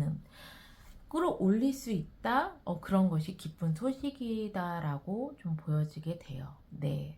수 있다. 그런 것이 기쁜 소식이다라고 좀 보여지게 돼요. 네.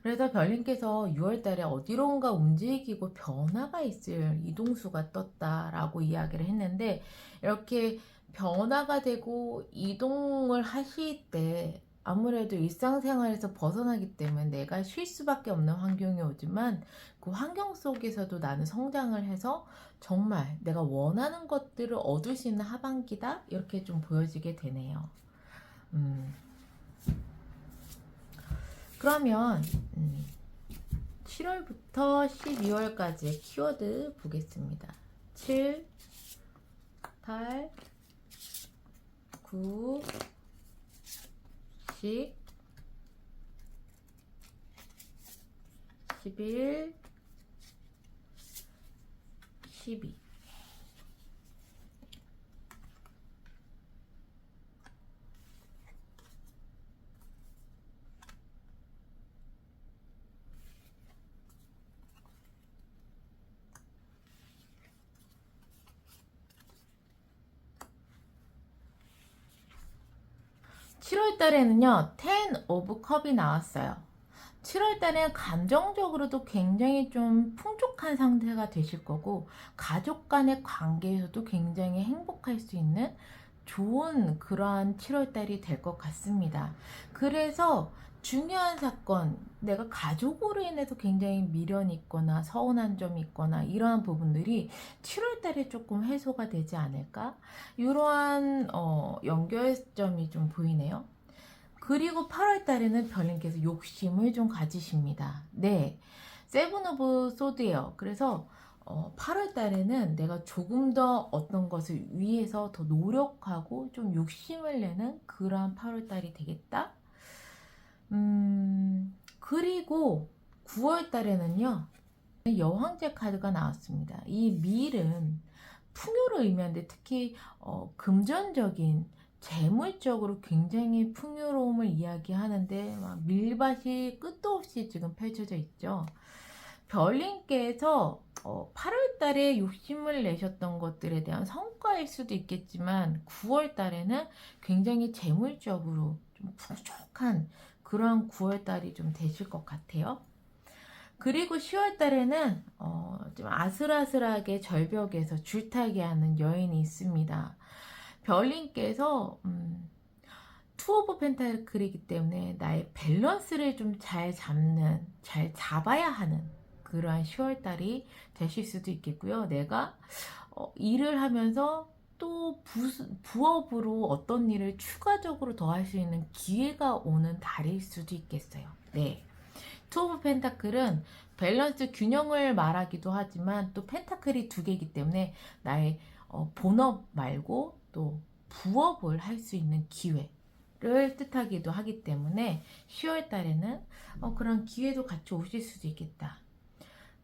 그래서 별님께서 6월달에 어디론가 움직이고 변화가 있을 이동수가 떴다라고 이야기를 했는데 이렇게 변화가 되고 이동을 하실 때 아무래도 일상생활에서 벗어나기 때문에 내가 쉴 수밖에 없는 환경이 오지만 그 환경 속에서도 나는 성장을 해서 정말 내가 원하는 것들을 얻을 수 있는 하반기다 이렇게 좀 보여지게 되네요. 그러면 7월부터 12월까지의 키워드 보겠습니다. 7, 8, 9, 10, 11, 12. 7월 달에는요, 10 오브 컵이 나왔어요. 7월 달에 감정적으로도 굉장히 좀 풍족한 상태가 되실 거고, 가족 간의 관계에서도 굉장히 행복할 수 있는 좋은 그러한 7월 달이 될 것 같습니다. 그래서 중요한 사건, 내가 가족으로 인해서 굉장히 미련이 있거나 서운한 점이 있거나 이러한 부분들이 7월 달에 조금 해소가 되지 않을까? 이러한 연결점이 좀 보이네요. 그리고 8월 달에는 별님께서 욕심을 좀 가지십니다. 네, 세븐 오브 소드예요. 그래서 8월 달에는 내가 조금 더 어떤 것을 위해서 더 노력하고 좀 욕심을 내는 그러한 8월 달이 되겠다. 그리고 9월 달에는요, 여왕제 카드가 나왔습니다. 이 밀은 풍요를 의미하는데 특히 금전적인 재물적으로 굉장히 풍요로움을 이야기하는데 막 밀밭이 끝도 없이 지금 펼쳐져 있죠. 별님께서 8월 달에 욕심을 내셨던 것들에 대한 성과일 수도 있겠지만 9월 달에는 굉장히 재물적으로 좀 풍족한 그런 9월 달이 좀 되실 것 같아요. 그리고 10월 달에는 좀 아슬아슬하게 절벽에서 줄타기 하는 여인이 있습니다. 별님께서 투 오브 펜타클이기 때문에 나의 밸런스를 좀 잘 잡아야 하는 그러한 10월 달이 되실 수도 있겠고요. 내가 일을 하면서 또 부업으로 어떤 일을 추가적으로 더 할 수 있는 기회가 오는 달일 수도 있겠어요. 네. 투 오브 펜타클은 밸런스 균형을 말하기도 하지만 또 펜타클이 두 개이기 때문에 나의 본업 말고 또 부업을 할 수 있는 기회를 뜻하기도 하기 때문에 10월 달에는 그런 기회도 같이 오실 수도 있겠다.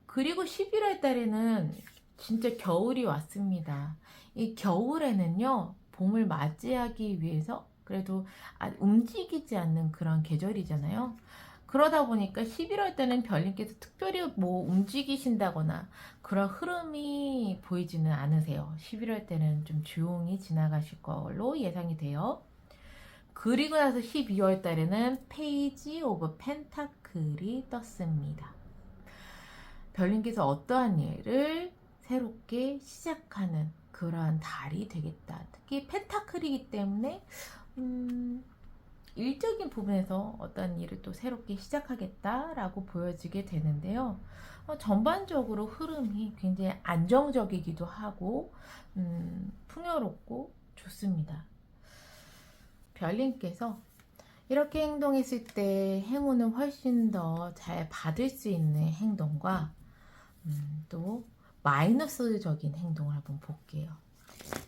그리고 11월 달에는 진짜 겨울이 왔습니다. 이 겨울에는요, 봄을 맞이하기 위해서 그래도 움직이지 않는 그런 계절이잖아요. 그러다 보니까 11월 때는 별님께서 특별히 뭐 움직이신다거나 그런 흐름이 보이지는 않으세요. 11월 때는 좀 조용히 지나가실 걸로 예상이 돼요. 그리고 나서 12월 달에는 페이지 오브 펜타클이 떴습니다. 별님께서 어떠한 일을 새롭게 시작하는 그러한 달이 되겠다. 특히 펜타클이기 때문에 일적인 부분에서 어떤 일을 또 새롭게 시작하겠다라고 보여지게 되는데요. 전반적으로 흐름이 굉장히 안정적이기도 하고 풍요롭고 좋습니다. 별님께서 이렇게 행동했을 때 행운은 훨씬 더 잘 받을 수 있는 행동과 또 마이너스적인 행동을 한번 볼게요.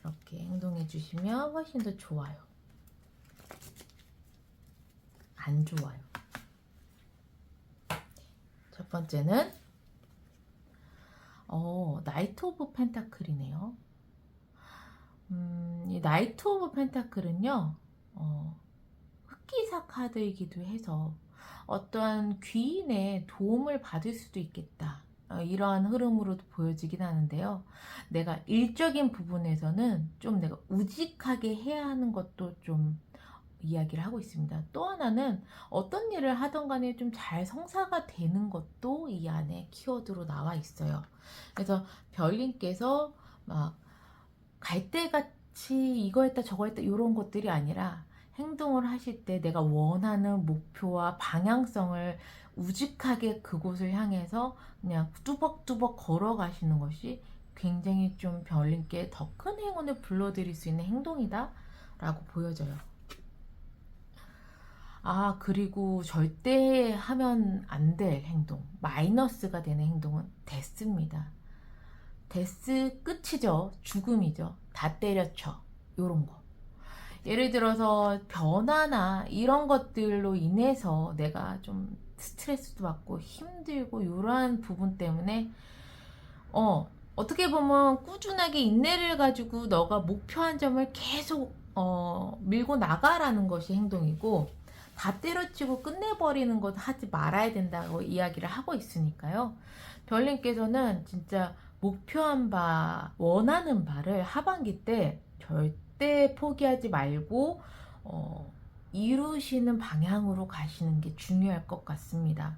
이렇게 행동해 주시면 훨씬 더 좋아요. 안 좋아요. 첫 번째는 나이트 오브 펜타클이네요. 이 나이트 오브 펜타클은요, 흑기사 카드이기도 해서 어떠한 귀인의 도움을 받을 수도 있겠다. 이러한 흐름으로도 보여지긴 하는데요. 내가 일적인 부분에서는 좀 내가 우직하게 해야 하는 것도 좀 이야기를 하고 있습니다. 또 하나는 어떤 일을 하던 간에 좀 잘 성사가 되는 것도 이 안에 키워드로 나와 있어요. 그래서 별님께서 막 갈대같이 이거 했다 저거 했다 이런 것들이 아니라 행동을 하실 때 내가 원하는 목표와 방향성을 우직하게 그곳을 향해서 그냥 뚜벅뚜벅 걸어가시는 것이 굉장히 좀 별님께 더 큰 행운을 불러드릴 수 있는 행동이다 라고 보여져요. 그리고 절대 하면 안 될 행동, 마이너스가 되는 행동은 데스입니다. 데스 끝이죠. 죽음이죠. 다 때려쳐. 요런 거. 예를 들어서 변화나 이런 것들로 인해서 내가 좀 스트레스도 받고 힘들고 이러한 부분 때문에 어떻게 보면 꾸준하게 인내를 가지고 너가 목표한 점을 계속 밀고 나가라는 것이 행동이고 다 때려치고 끝내버리는 것 하지 말아야 된다고 이야기를 하고 있으니까요. 별님께서는 진짜 목표한 바, 원하는 바를 하반기 때 절대 포기하지 말고 이루시는 방향으로 가시는 게 중요할 것 같습니다.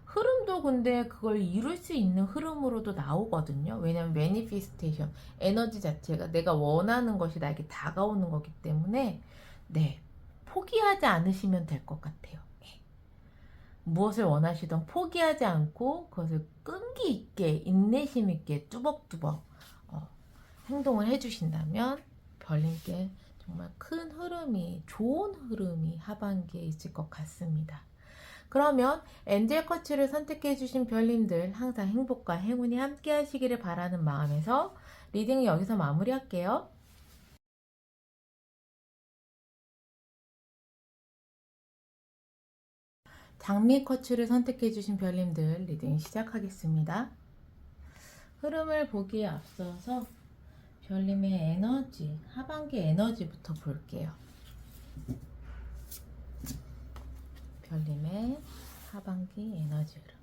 흐름도 근데 그걸 이룰 수 있는 흐름으로도 나오거든요. 왜냐면 매니피스테이션, 에너지 자체가 내가 원하는 것이 나에게 다가오는 거기 때문에 네, 포기하지 않으시면 될 것 같아요. 네. 무엇을 원하시던 포기하지 않고 그것을 끈기 있게 인내심 있게 뚜벅뚜벅 행동을 해주신다면 별님께 정말 큰 흐름이 좋은 흐름이 하반기에 있을 것 같습니다. 그러면 엔젤 커치를 선택해 주신 별님들 항상 행복과 행운이 함께 하시기를 바라는 마음에서 리딩을 여기서 마무리할게요. 장미 커츠를 선택해 주신 별님들 리딩 시작하겠습니다. 흐름을 보기에 앞서서 별님의 에너지, 하반기 에너지부터 볼게요. 별님의 하반기 에너지 흐름.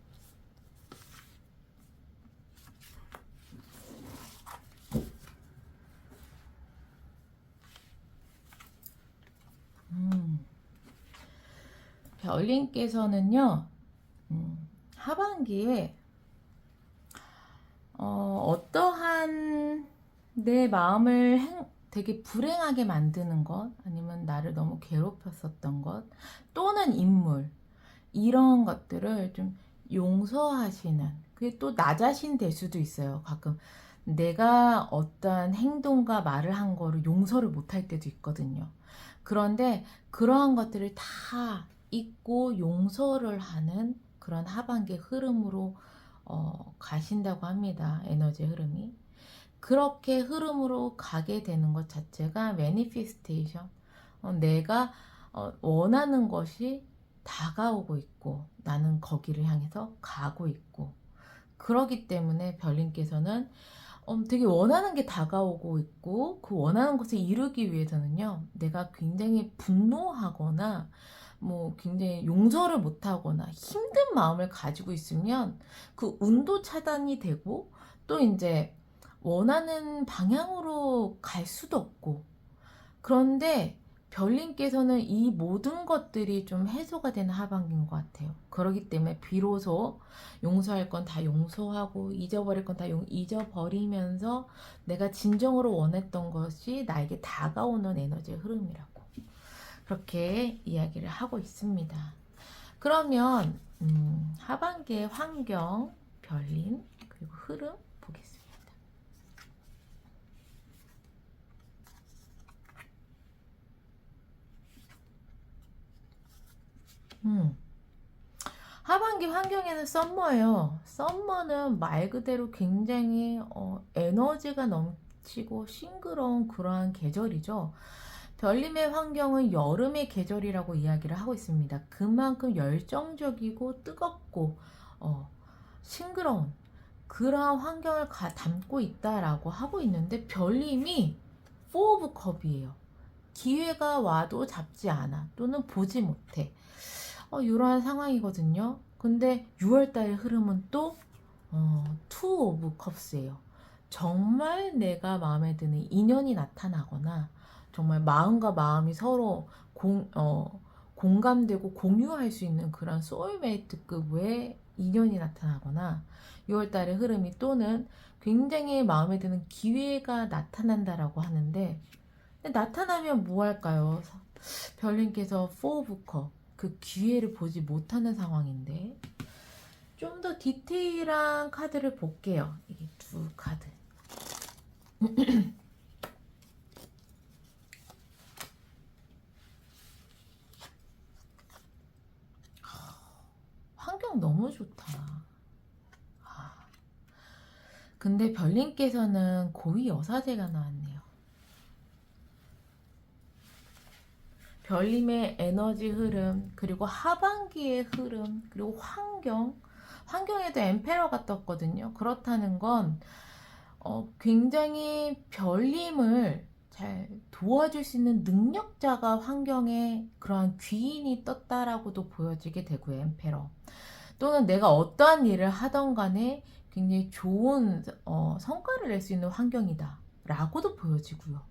별님께서는요, 하반기에 어떠한 내 마음을 되게 불행하게 만드는 것, 아니면 나를 너무 괴롭혔었던 것, 또는 인물, 이런 것들을 좀 용서하시는, 그게 또 나 자신 될 수도 있어요. 가끔 내가 어떠한 행동과 말을 한 거를 용서를 못할 때도 있거든요. 그런데 그러한 것들을 다 잊고 용서를 하는 그런 하반기 흐름으로 가신다고 합니다. 에너지 흐름이. 그렇게 흐름으로 가게 되는 것 자체가 매니피스테이션. 내가 원하는 것이 다가오고 있고 나는 거기를 향해서 가고 있고, 그러기 때문에 별님께서는 되게 원하는 게 다가오고 있고, 그 원하는 것을 이루기 위해서는요, 내가 굉장히 분노하거나 뭐 굉장히 용서를 못하거나 힘든 마음을 가지고 있으면 그 운도 차단이 되고, 또 이제 원하는 방향으로 갈 수도 없고. 그런데 별님께서는 이 모든 것들이 좀 해소가 되는 하반기인 것 같아요. 그렇기 때문에 비로소 용서할 건 다 용서하고 잊어버릴 건 다 잊어버리면서 내가 진정으로 원했던 것이 나에게 다가오는 에너지의 흐름이라고, 그렇게 이야기를 하고 있습니다. 그러면 하반기의 환경, 별님, 그리고 흐름 보겠습니다. 하반기 환경에는 썸머예요. 썸머는 말 그대로 굉장히 에너지가 넘치고 싱그러운 그러한 계절이죠. 별님의 환경은 여름의 계절이라고 이야기를 하고 있습니다. 그만큼 열정적이고 뜨겁고 싱그러운 그러한 환경을 담고 있다라고 하고 있는데, 별님이 4 오브 컵이에요. 기회가 와도 잡지 않아, 또는 보지 못해, 이러한 상황이거든요. 근데 6월달의 흐름은 또 2 오브 컵스예요. 정말 내가 마음에 드는 인연이 나타나거나, 정말 마음과 마음이 서로 공감되고 공유할 수 있는 그런 소울메이트급의 인연이 나타나거나, 6월달의 흐름이 또는 굉장히 마음에 드는 기회가 나타난다라고 하는데, 나타나면 뭐 할까요? 별님께서 4 오브 컵, 그 기회를 보지 못하는 상황인데, 좀 더 디테일한 카드를 볼게요. 이게 두 카드. 환경 너무 좋다. 근데 별님께서는 고위 여사제가 나왔네요. 별님의 에너지 흐름, 그리고 하반기의 흐름, 그리고 환경에도 엠페러가 떴거든요. 그렇다는 건 굉장히 별님을 잘 도와줄 수 있는 능력자가 환경에 그러한 귀인이 떴다라고도 보여지게 되고요. 엠페러. 또는 내가 어떠한 일을 하던 간에 굉장히 좋은 성과를 낼 수 있는 환경이다 라고도 보여지고요.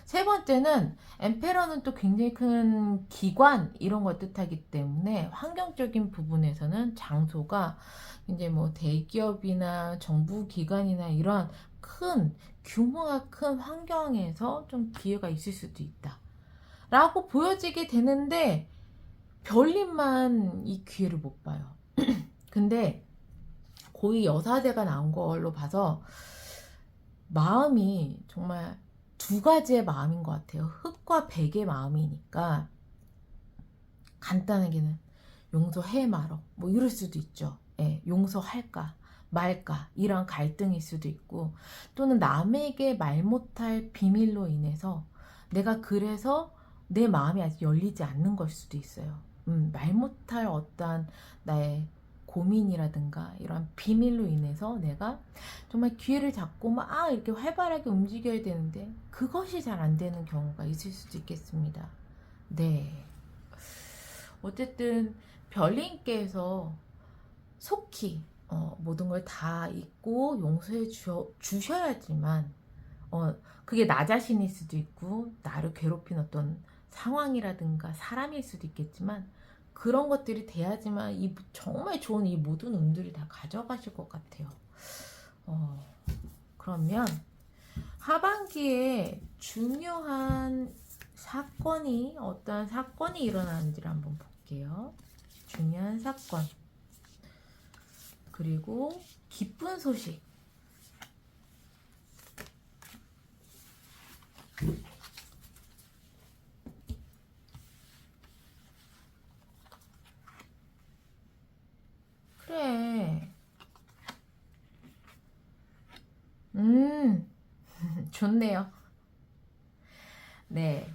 세 번째는 엠페러는 또 굉장히 큰 기관 이런 걸 뜻하기 때문에, 환경적인 부분에서는 장소가 이제 뭐 대기업이나 정부 기관이나 이런 큰 규모가 큰 환경에서 좀 기회가 있을 수도 있다 라고 보여지게 되는데, 별님만 이 기회를 못 봐요. 근데 고위 여사제가 나온 걸로 봐서 마음이 정말 두 가지의 마음인 것 같아요. 흑과 백의 마음이니까, 간단하게는 용서해 말어 뭐 이럴 수도 있죠. 예, 용서할까 말까 이런 갈등일 수도 있고, 또는 남에게 말 못할 비밀로 인해서 내가 그래서 내 마음이 아직 열리지 않는 걸 수도 있어요. 말 못할 어떠한 나의 고민이라든가 이런 비밀로 인해서 내가 정말 기회를 잡고 막 이렇게 활발하게 움직여야 되는데 그것이 잘 안 되는 경우가 있을 수도 있겠습니다. 네. 어쨌든 별님께서 속히 모든 걸 다 잊고 용서해 주셔야지만 그게 나 자신일 수도 있고 나를 괴롭힌 어떤 상황이라든가 사람일 수도 있겠지만 그런 것들이 돼야지만 이 정말 좋은 이 모든 운들이 다 가져가실 것 같아요. 그러면 하반기에 중요한 사건이 어떤 사건이 일어나는지를 한번 볼게요. 중요한 사건 그리고 기쁜 소식 그래 좋네요. 네.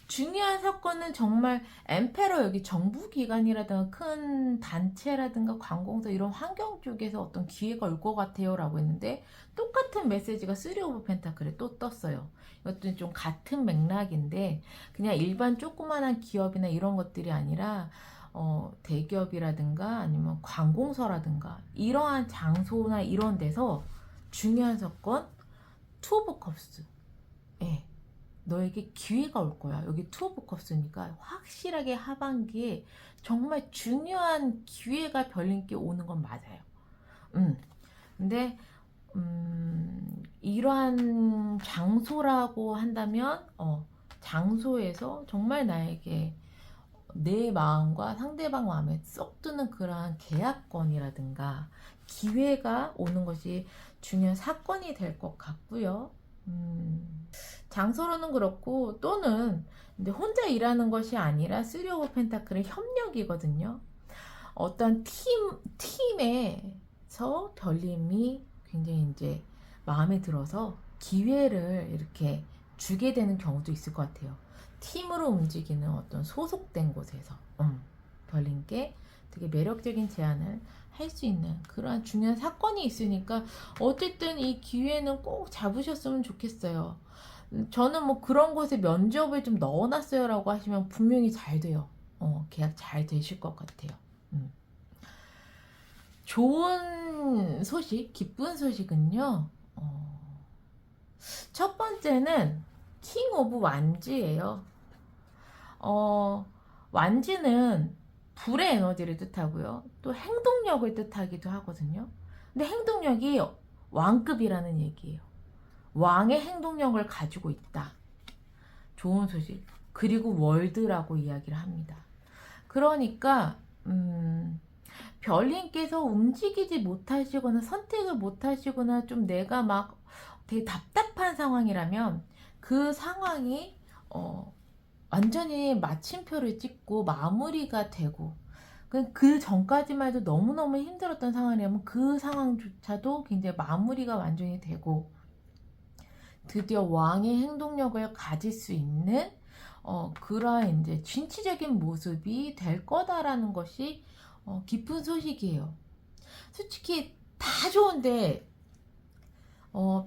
중요한 사건은 정말 엠페러 여기 정부기관이라든가 큰 단체라든가 관공서 이런 환경 쪽에서 어떤 기회가 올 것 같아요 라고 했는데 똑같은 메시지가 3 오브 펜타클에 또 떴어요. 이것도 좀 같은 맥락인데 그냥 일반 조그만한 기업이나 이런 것들이 아니라 대기업이라든가 아니면 관공서라든가 이러한 장소나 이런 데서 중요한 사건 2 오브 컵스 예. 너에게 기회가 올 거야. 여기 투 오브 컵스니까 확실하게 하반기에 정말 중요한 기회가 별님께 오는 건 맞아요. 근데 이러한 장소라고 한다면 장소에서 정말 나에게 내 마음과 상대방 마음에 쏙 드는 그러한 계약권이라든가 기회가 오는 것이 중요한 사건이 될 것 같고요. 장소로는 그렇고 또는 이제 혼자 일하는 것이 아니라 3 오브 펜타클의 협력이거든요. 어떤 팀에서 별님이 굉장히 이제 마음에 들어서 기회를 이렇게 주게 되는 경우도 있을 것 같아요. 팀으로 움직이는 어떤 소속된 곳에서 별님께 되게 매력적인 제안을 할 수 있는 그런 중요한 사건이 있으니까 어쨌든 이 기회는 꼭 잡으셨으면 좋겠어요. 저는 뭐 그런 곳에 면접을 좀 넣어놨어요 라고 하시면 분명히 잘 돼요. 계약 잘 되실 것 같아요. 좋은 소식, 기쁜 소식은요. 첫 번째는 킹 오브 완지예요. 완지는 불의 에너지를 뜻하고요. 또 행동력을 뜻하기도 하거든요. 근데 행동력이 왕급이라는 얘기예요. 왕의 행동력을 가지고 있다. 좋은 소식. 그리고 월드라고 이야기를 합니다. 그러니까 별님께서 움직이지 못하시거나 선택을 못하시거나 좀 내가 막 되게 답답한 상황이라면 그 상황이 완전히 마침표를 찍고 마무리가 되고 그 전까지만 해도 너무너무 힘들었던 상황이라면 그 상황조차도 굉장히 마무리가 완전히 되고 드디어 왕의 행동력을 가질 수 있는 그러한 이제 진취적인 모습이 될 거다라는 것이 기쁜 소식이에요. 솔직히 다 좋은데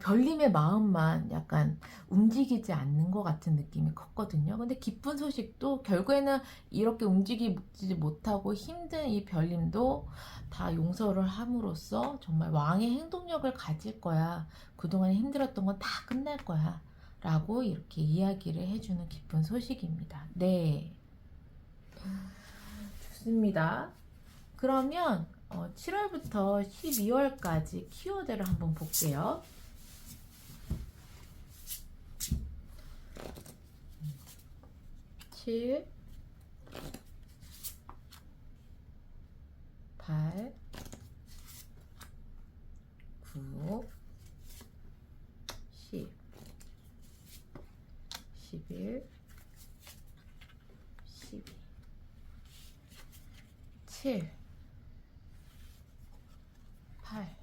별님의 마음만 약간 움직이지 않는 것 같은 느낌이 컸거든요. 근데 기쁜 소식도 결국에는 이렇게 움직이지 못하고 힘든 이 별님도 다 용서를 함으로써 정말 왕의 행동력을 가질 거야. 그동안 힘들었던 건 다 끝날 거야. 라고 이렇게 이야기를 해주는 기쁜 소식입니다. 네. 좋습니다. 그러면 7월부터 12월까지 키워드를 한번 볼게요. 7, 8, 9, 10, 11, 12, 7, 8,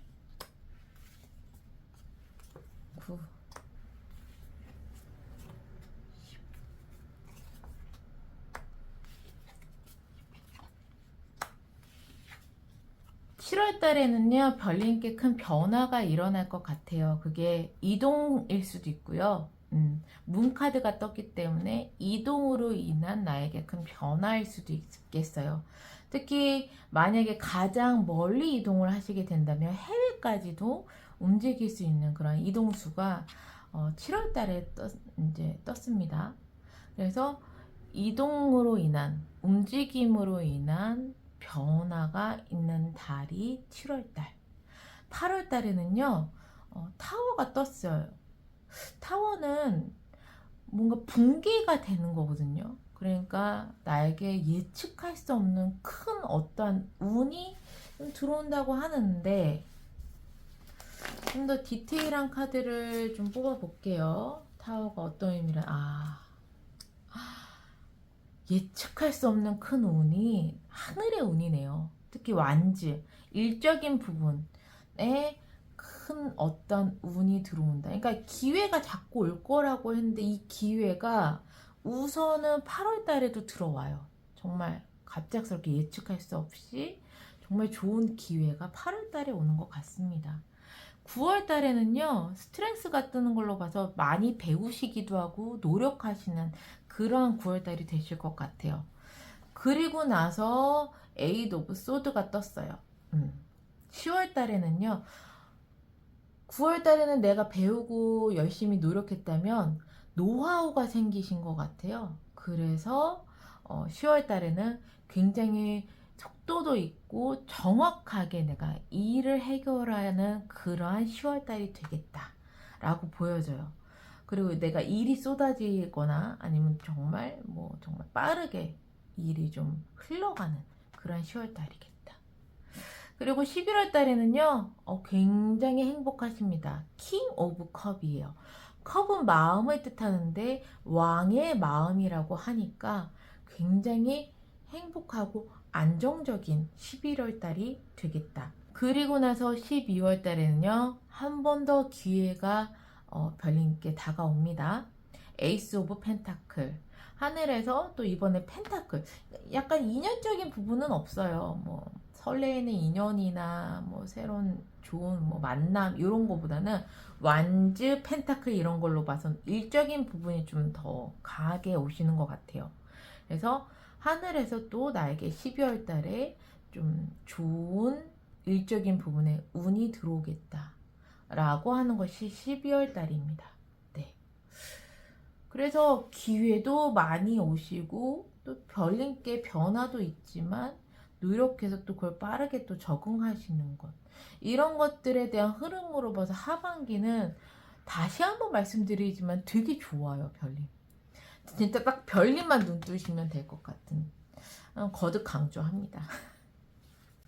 9, 10. 7월 달에는요, 별님께 큰 변화가 일어날 것 같아요. 그게 이동일 수도 있고요. 문카드가 떴기 때문에 이동으로 인한 나에게 큰 변화일 수도 있겠어요. 특히 만약에 가장 멀리 이동을 하시게 된다면 해외까지도 움직일 수 있는 그런 이동수가 7월 달에 이제 떴습니다. 그래서 이동으로 인한, 움직임으로 인한 변화가 있는 달이 7월달. 8월달에는요, 타워가 떴어요. 타워는 뭔가 붕괴가 되는 거거든요. 그러니까 나에게 예측할 수 없는 큰 어떤 운이 들어온다고 하는데, 좀 더 디테일한 카드를 좀 뽑아 볼게요. 타워가 어떤 의미를, 예측할 수 없는 큰 운이 하늘의 운이네요. 특히 완즈, 일적인 부분에 큰 어떤 운이 들어온다. 그러니까 기회가 자꾸 올 거라고 했는데 이 기회가 우선은 8월 달에도 들어와요. 정말 갑작스럽게 예측할 수 없이 정말 좋은 기회가 8월 달에 오는 것 같습니다. 9월 달에는요, 스트렝스가 뜨는 걸로 봐서 많이 배우시기도 하고 노력하시는 그러한 9월 달이 되실 것 같아요. 그리고 나서 에이드 오브 소드가 떴어요. 10월 달에는요, 9월 달에는 내가 배우고 열심히 노력했다면 노하우가 생기신 것 같아요. 그래서 10월 달에는 굉장히 속도도 있고 정확하게 내가 일을 해결하는 그러한 10월 달이 되겠다라고 보여져요. 그리고 내가 일이 쏟아지거나 아니면 정말 정말 빠르게 일이 좀 흘러가는 그런 10월 달이겠다. 그리고 11월 달에는요, 굉장히 행복하십니다. 킹 오브 컵이에요. 컵은 마음을 뜻하는데 왕의 마음이라고 하니까 굉장히 행복하고 안정적인 11월 달이 되겠다. 그리고 나서 12월 달에는요, 한 번 더 기회가 별님께 다가옵니다. 에이스 오브 펜타클. 하늘에서 또 이번에 펜타클. 약간 인연적인 부분은 없어요. 설레이는 인연이나 새로운 좋은 만남 이런 거보다는 완즈, 펜타클 이런 걸로 봐선 일적인 부분이 좀 더 강하게 오시는 것 같아요. 그래서 하늘에서 또 나에게 12월 달에 좀 좋은 일적인 부분에 운이 들어오겠다 라고 하는 것이 12월 달입니다. 네. 그래서 기회도 많이 오시고 또 별님께 변화도 있지만 노력해서 또 그걸 빠르게 또 적응하시는 것, 이런 것들에 대한 흐름으로 봐서 하반기는 다시 한번 말씀드리지만 되게 좋아요. 별님 진짜 딱 별님만 눈 뜨시면 될 것 같은, 거듭 강조합니다.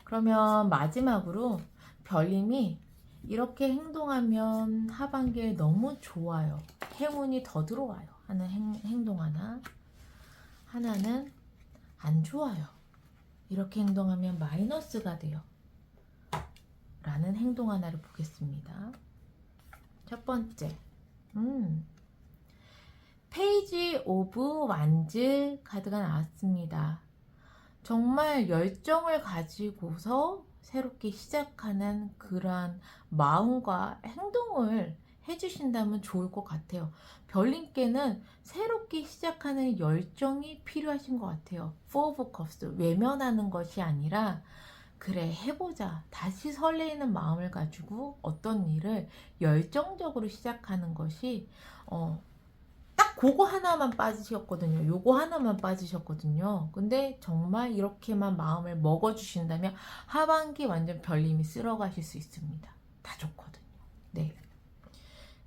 그러면 마지막으로 별님이 이렇게 행동하면 하반기에 너무 좋아요, 행운이 더 들어와요 하는 행동 하나는 안 좋아요, 이렇게 행동하면 마이너스가 돼요 라는 행동 하나를 보겠습니다. 첫 번째, 페이지 오브 완즈 카드가 나왔습니다. 정말 열정을 가지고서 새롭게 시작하는 그러한 마음과 행동을 해주신다면 좋을 것 같아요. 별님께는 새롭게 시작하는 열정이 필요하신 것 같아요. Four of Cups, 외면하는 것이 아니라 그래 해보자, 다시 설레이는 마음을 가지고 어떤 일을 열정적으로 시작하는 것이 딱 그거 하나만 빠지셨거든요. 요거 하나만 빠지셨거든요. 근데 정말 이렇게만 마음을 먹어주신다면 하반기 완전 별님이 쓸어가실 수 있습니다. 다 좋거든요. 네.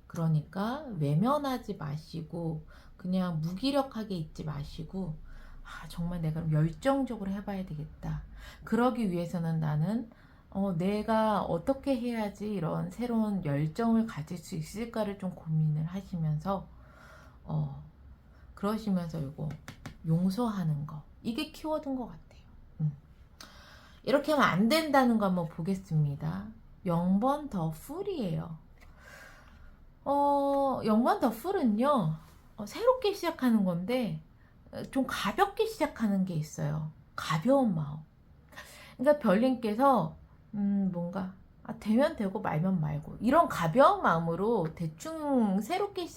그러니까 외면하지 마시고 그냥 무기력하게 있지 마시고 정말 내가 열정적으로 해봐야 되겠다. 그러기 위해서는 나는 내가 어떻게 해야지 이런 새로운 열정을 가질 수 있을까를 좀 고민을 하시면서 그러시면서 이거 용서하는 거, 이게 키워드인 것 같아요. 이렇게 하면 안 된다는 거 한번 보겠습니다. 0번 더 풀이에요. 0번 더 풀은요, 새롭게 시작하는 건데 좀 가볍게 시작하는 게 있어요. 가벼운 마음. 그러니까 별님께서 뭔가 되면 되고 말면 말고 이런 가벼운 마음으로 대충 새롭게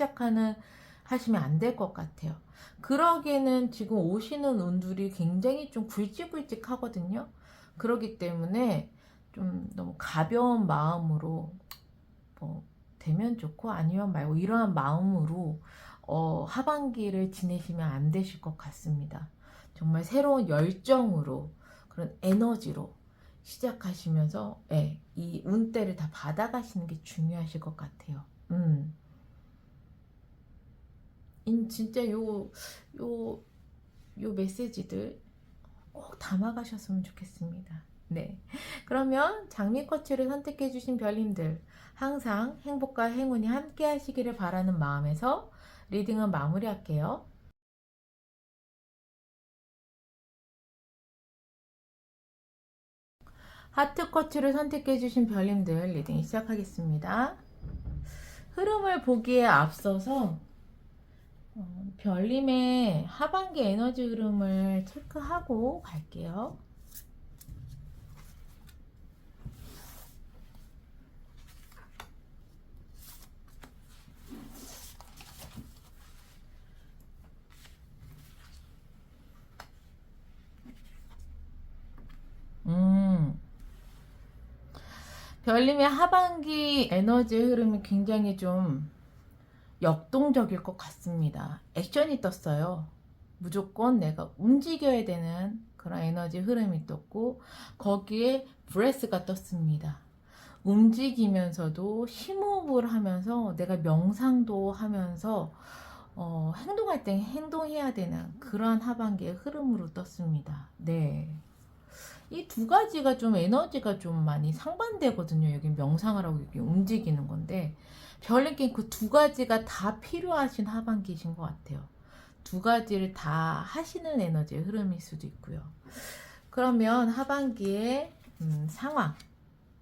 하시면 안 될 것 같아요. 그러기에는 지금 오시는 운들이 굉장히 좀 굵직굵직 하거든요. 그렇기 때문에 좀 너무 가벼운 마음으로 뭐 되면 좋고 아니면 말고 이러한 마음으로 하반기를 지내시면 안 되실 것 같습니다. 정말 새로운 열정으로 그런 에너지로 시작하시면서 이 운대를 다 받아가시는 게 중요하실 것 같아요. 진짜 요 메시지들 꼭 담아가셨으면 좋겠습니다. 네. 그러면 장미꽃을 선택해주신 별님들, 항상 행복과 행운이 함께 하시기를 바라는 마음에서 리딩은 마무리할게요. 하트꽃을 선택해주신 별님들 리딩 시작하겠습니다. 흐름을 보기에 앞서서 별님의 하반기 에너지 흐름을 체크하고 갈게요. 별님의 하반기 에너지 흐름이 굉장히 좀 역동적일 것 같습니다. 액션이 떴어요. 무조건 내가 움직여야 되는 그런 에너지 흐름이 떴고 거기에 브레스가 떴습니다. 움직이면서도 심호흡을 하면서 내가 명상도 하면서 행동할 때 행동해야 되는 그런 하반기의 흐름으로 떴습니다. 네. 이 두 가지가 좀 에너지가 좀 많이 상반되거든요. 여기 명상을 하고 여기 움직이는 건데 별님께 그 두 가지가 다 필요하신 하반기신 것 같아요. 두 가지를 다 하시는 에너지의 흐름일 수도 있고요. 그러면 하반기의 상황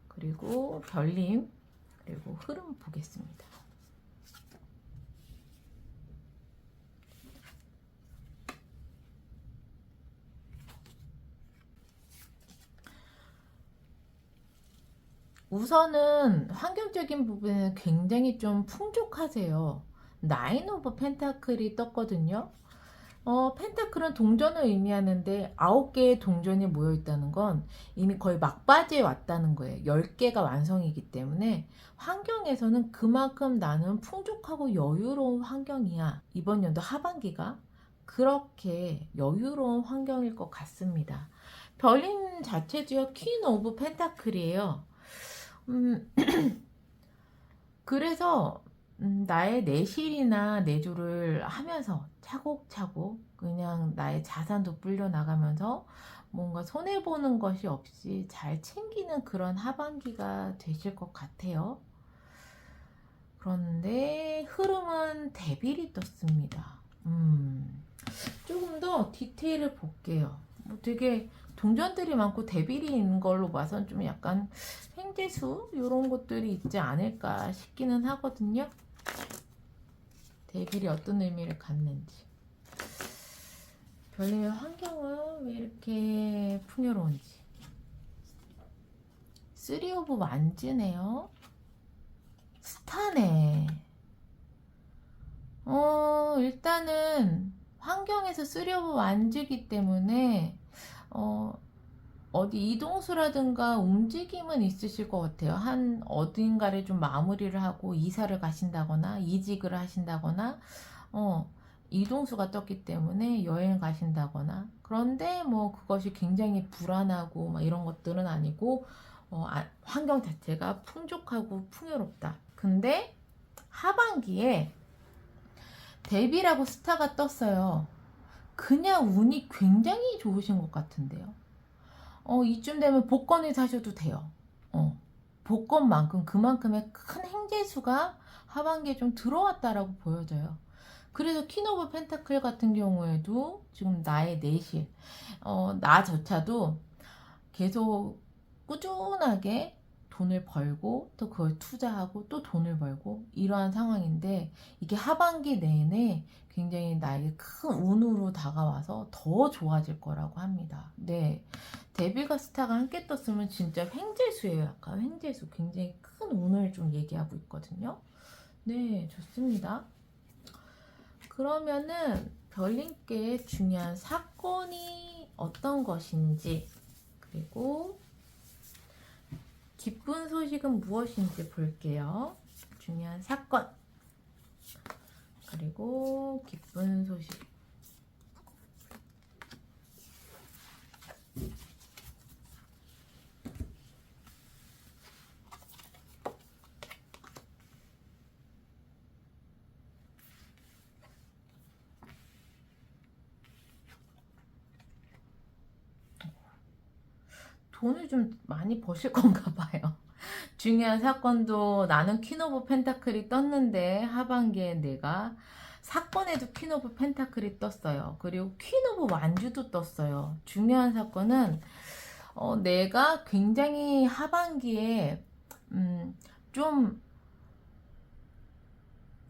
그리고 별님 그리고 흐름 보겠습니다. 우선은 환경적인 부분은 굉장히 좀 풍족하세요. 나인 오브 펜타클이 떴거든요. 펜타클은 동전을 의미하는데 9개의 동전이 모여 있다는 건 이미 거의 막바지에 왔다는 거예요. 10개가 완성이기 때문에 환경에서는 그만큼 나는 풍족하고 여유로운 환경이야. 이번 연도 하반기가 그렇게 여유로운 환경일 것 같습니다. 별인 자체도요, 퀸 오브 펜타클이에요. 그래서 나의 내실이나 내조를 하면서 차곡차곡 그냥 나의 자산도 불려나가면서 뭔가 손해보는 것이 없이 잘 챙기는 그런 하반기가 되실 것 같아요. 그런데 흐름은 데빌이 떴습니다. 조금 더 디테일을 볼게요. 뭐 되게 동전들이 많고 데빌이 있는 걸로 봐선 좀 약간 횡재수 이런 것들이 있지 않을까 싶기는 하거든요. 데빌이 어떤 의미를 갖는지. 별님의 환경은 왜 이렇게 풍요로운지. 3 오브 완즈네요. 스타네. 일단은 환경에서 3 오브 완즈기 때문에 어디 이동수라든가 움직임은 있으실 것 같아요. 한 어딘가를 좀 마무리를 하고 이사를 가신다거나 이직을 하신다거나 이동수가 떴기 때문에 여행 가신다거나 그런데 뭐 그것이 굉장히 불안하고 막 이런 것들은 아니고 환경 자체가 풍족하고 풍요롭다. 근데 하반기에 데뷔라고 스타가 떴어요. 그냥 운이 굉장히 좋으신 것 같은데요. 이쯤 되면 복권을 사셔도 돼요. 복권만큼 그만큼의 큰 행재수가 하반기에 좀 들어왔다라고 보여져요. 그래서 퀸 오브 펜타클 같은 경우에도 지금 나의 내실, 나조차도 계속 꾸준하게 돈을 벌고 또 그걸 투자하고 또 돈을 벌고 이러한 상황인데 이게 하반기 내내 굉장히 나에게 큰 운으로 다가와서 더 좋아질 거라고 합니다. 네, 데빌과 스타가 함께 떴으면 진짜 횡재수예요. 약간 횡재수. 굉장히 큰 운을 좀 얘기하고 있거든요. 네, 좋습니다. 그러면은 별님께 중요한 사건이 어떤 것인지, 그리고 기쁜 소식은 무엇인지 볼게요. 중요한 사건, 그리고 기쁜 소식. 돈을 좀 많이 버실 건가 봐요. 중요한 사건도 나는 퀸 오브 펜타클이 떴는데 하반기에 내가 사건에도 퀸 오브 펜타클이 떴어요. 그리고 퀸 오브 완주도 떴어요. 중요한 사건은 내가 굉장히 하반기에 좀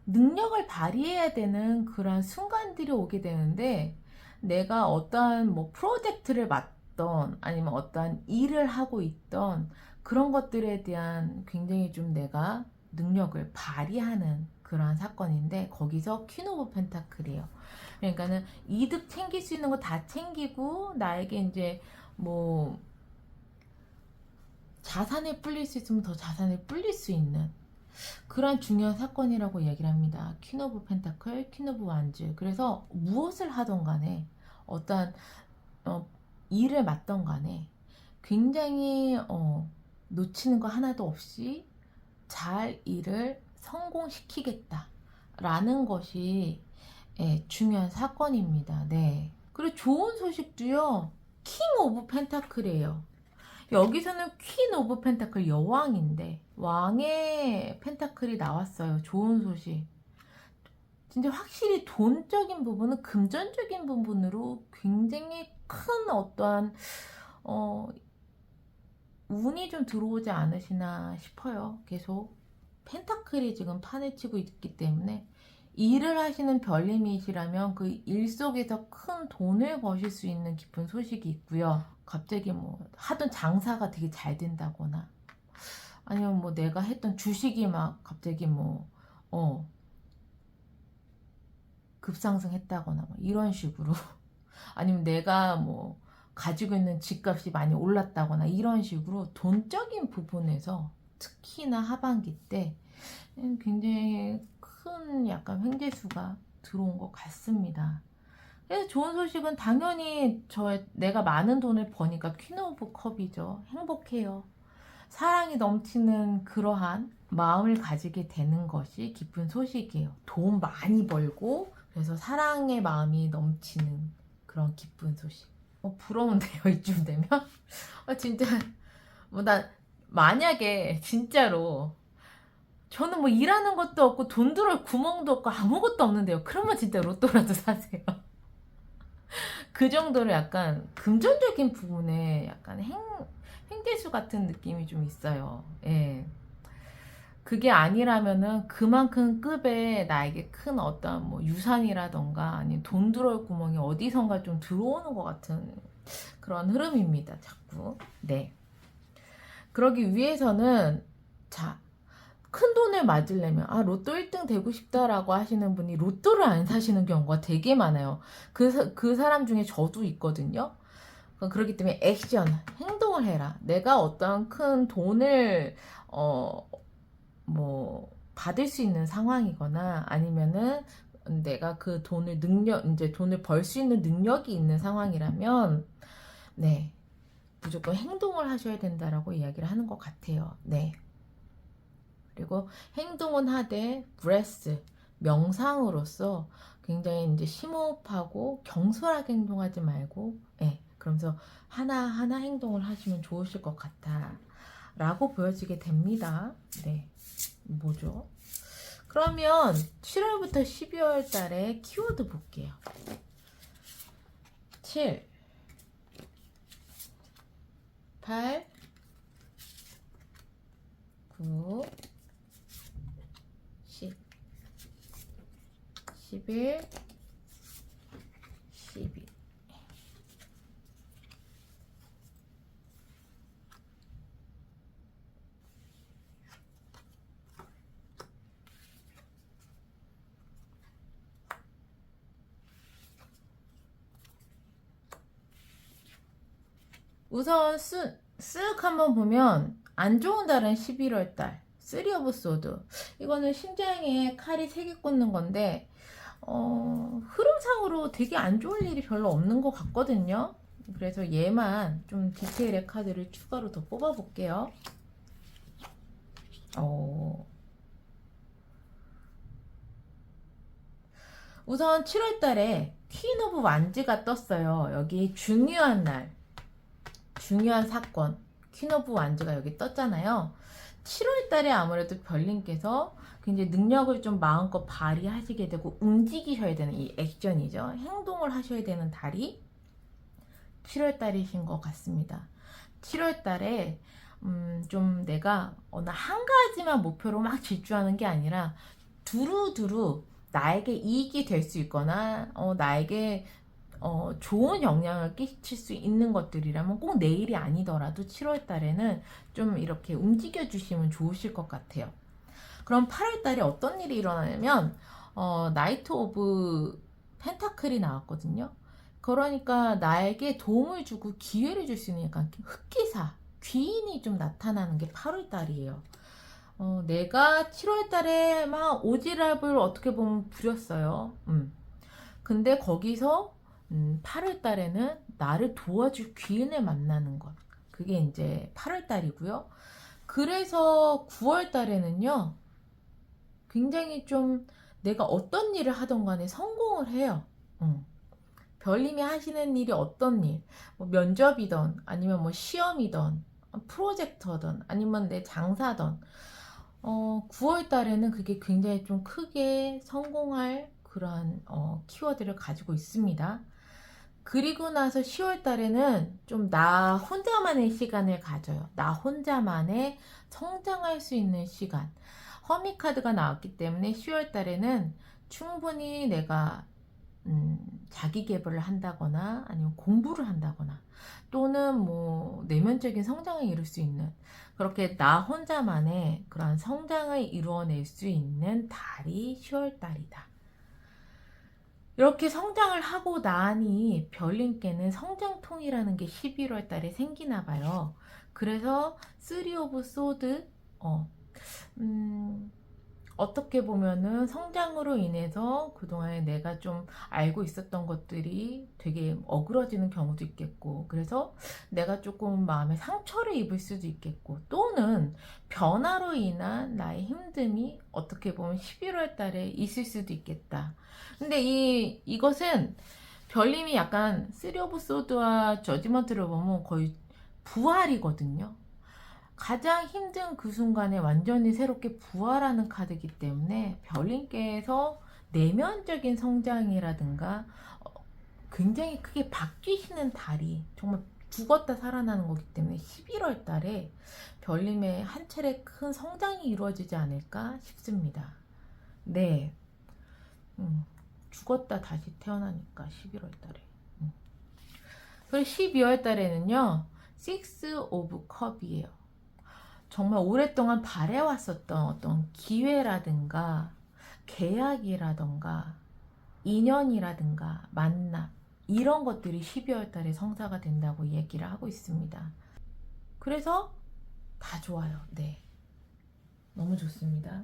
능력을 발휘해야 되는 그런 순간들이 오게 되는데, 내가 어떠한 뭐 프로젝트를 맡던 아니면 어떠한 일을 하고 있던 그런 것들에 대한 굉장히 좀 내가 능력을 발휘하는 그러한 사건인데, 거기서 퀸 오브 펜타클이에요. 그러니까는 이득 챙길 수 있는 거 다 챙기고 나에게 이제 뭐 자산을 불릴 수 있으면 더 자산을 불릴 수 있는 그런 중요한 사건이라고 이야기를 합니다. 퀸 오브 펜타클, 퀸 오브 완즈. 그래서 무엇을 하던 간에 어떠한 일을 맡던 간에 굉장히 놓치는 거 하나도 없이 잘 일을 성공시키겠다 라는 것이 중요한 사건입니다. 네. 그리고 좋은 소식도요, 킹 오브 펜타클이에요. 여기서는 퀸 오브 펜타클, 여왕인데 왕의 펜타클이 나왔어요. 좋은 소식. 진짜 확실히 돈적인 부분은 금전적인 부분으로 굉장히 큰 어떠한 운이 좀 들어오지 않으시나 싶어요. 계속 펜타클이 지금 판을 치고 있기 때문에 일을 하시는 별님이시라면 그 일 속에서 큰 돈을 버실 수 있는 기쁜 소식이 있고요. 갑자기 뭐 하던 장사가 되게 잘 된다거나, 아니면 뭐 내가 했던 주식이 막 갑자기 뭐 급상승했다거나 뭐 이런 식으로 아니면 내가 뭐 가지고 있는 집값이 많이 올랐다거나 이런 식으로 돈적인 부분에서 특히나 하반기 때 굉장히 큰 약간 횡재수가 들어온 것 같습니다. 그래서 좋은 소식은 당연히 내가 많은 돈을 버니까 퀸 오브 컵이죠. 행복해요. 사랑이 넘치는 그러한 마음을 가지게 되는 것이 기쁜 소식이에요. 돈 많이 벌고 그래서 사랑의 마음이 넘치는 그런 기쁜 소식. 부러운데요, 이쯤 되면? 진짜 나 만약에 진짜로 저는 뭐 일하는 것도 없고 돈 들어올 구멍도 없고 아무것도 없는데요. 그러면 진짜 로또라도 사세요. 그 정도로 약간 금전적인 부분에 약간 횡재수 같은 느낌이 좀 있어요. 예. 그게 아니라면은 그만큼 급의 나에게 큰 어떤 뭐 유산이라던가 아니면 돈 들어올 구멍이 어디선가 좀 들어오는 것 같은 그런 흐름입니다. 자꾸. 네. 그러기 위해서는 큰 돈을 맞으려면 로또 1등 되고 싶다라고 하시는 분이 로또를 안 사시는 경우가 되게 많아요. 그 사람 중에 저도 있거든요. 그렇기 때문에 액션, 행동을 해라. 내가 어떤 큰 돈을 뭐 받을 수 있는 상황이거나 아니면은 내가 그 이제 돈을 벌 수 있는 능력이 있는 상황이라면 네, 무조건 행동을 하셔야 된다라고 이야기를 하는 것 같아요. 네. 그리고 행동은 하되 브레스, 명상으로서 굉장히 이제 심호흡하고 경솔하게 행동하지 말고, 그러면서 하나하나 행동을 하시면 좋으실 것 같아 라고 보여지게 됩니다. 네, 뭐죠? 그러면 7월부터 12월 달에 키워드 볼게요. 7, 8, 9, 10, 11, 12. 우선 쓱 한번 보면 안 좋은 달은 11월 달 쓰리 오브 소드. 이거는 심장에 칼이 3개 꽂는 건데 흐름상으로 되게 안 좋을 일이 별로 없는 것 같거든요. 그래서 얘만 좀 디테일의 카드를 추가로 더 뽑아 볼게요. 우선 7월 달에 퀸 오브 완즈가 떴어요. 여기 중요한 날, 중요한 사건, 퀸 오브 완즈가 여기 떴잖아요. 7월 달에 아무래도 별님께서 굉장히 능력을 좀 마음껏 발휘하시게 되고 움직이셔야 되는 이 액션이죠. 행동을 하셔야 되는 달이 7월 달이신 것 같습니다. 7월 달에 좀 내가 어느 한 가지만 목표로 막 질주하는 게 아니라 두루두루 나에게 이익이 될 수 있거나 나에게 좋은 영향을 끼칠 수 있는 것들이라면 꼭 내일이 아니더라도 7월 달에는 좀 이렇게 움직여 주시면 좋으실 것 같아요. 그럼 8월 달에 어떤 일이 일어나냐면 나이트 오브 펜타클이 나왔거든요. 그러니까 나에게 도움을 주고 기회를 줄 수 있는 약간 흑기사, 귀인이 좀 나타나는 게 8월 달이에요. 내가 7월 달에 막 오지랖을 어떻게 보면 부렸어요. 근데 거기서 8월 달에는 나를 도와줄 귀인을 만나는 것. 그게 이제 8월 달이고요. 그래서 9월 달에는요. 굉장히 좀 내가 어떤 일을 하던 간에 성공을 해요. 별님이 하시는 일이 어떤 일, 뭐 면접이던 아니면 뭐 시험이던 프로젝터든 아니면 내 장사든 9월 달에는 그게 굉장히 좀 크게 성공할 그러한 키워드를 가지고 있습니다. 그리고 나서 10월 달에는 좀 나 혼자만의 시간을 가져요. 나 혼자만의 성장할 수 있는 시간. 허미 카드가 나왔기 때문에 10월 달에는 충분히 내가 자기 개발을 한다거나 아니면 공부를 한다거나 또는 뭐 내면적인 성장을 이룰 수 있는 그렇게 나 혼자만의 그러한 성장을 이루어낼 수 있는 달이 10월 달이다. 이렇게 성장을 하고 나니 별님께는 성장통이라는 게 11월 달에 생기나 봐요. 그래서 쓰리 오브 소드 어떻게 보면은 성장으로 인해서 그동안에 내가 좀 알고 있었던 것들이 되게 어그러지는 경우도 있겠고, 그래서 내가 조금 마음에 상처를 입을 수도 있겠고, 또는 변화로 인한 나의 힘듦이 어떻게 보면 11월 달에 있을 수도 있겠다. 근데 이것은 별님이 약간 쓰리 오브 소드와 저지먼트를 보면 거의 부활이거든요. 가장 힘든 그 순간에 완전히 새롭게 부활하는 카드이기 때문에 별님께서 내면적인 성장이라든가 굉장히 크게 바뀌시는 달이 정말 죽었다 살아나는 거기 때문에 11월 달에 별님의 한 차례 큰 성장이 이루어지지 않을까 싶습니다. 네. 죽었다 다시 태어나니까 11월 달에. 그리고 12월 달에는요. 6 오브 컵이에요. 정말 오랫동안 바래왔었던 어떤 기회라든가 계약이라든가 인연이라든가 만남 이런 것들이 12월 달에 성사가 된다고 얘기를 하고 있습니다. 그래서 다 좋아요. 네. 너무 좋습니다.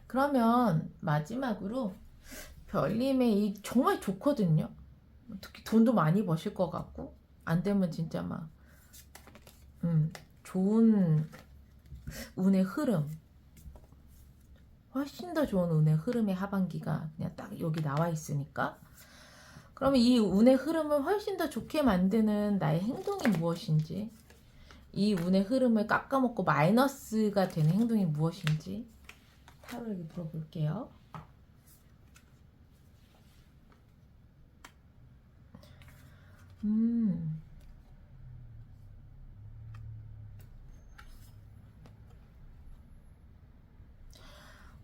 그러면 마지막으로 별님의 이 정말 좋거든요. 특히 돈도 많이 버실 것 같고 안 되면 진짜 막 좋은 운의 흐름, 훨씬 더 좋은 운의 흐름의 하반기가 그냥 딱 여기 나와 있으니까, 그러면 이 운의 흐름을 훨씬 더 좋게 만드는 나의 행동이 무엇인지, 이 운의 흐름을 깎아먹고 마이너스가 되는 행동이 무엇인지 타로에게 물어볼게요.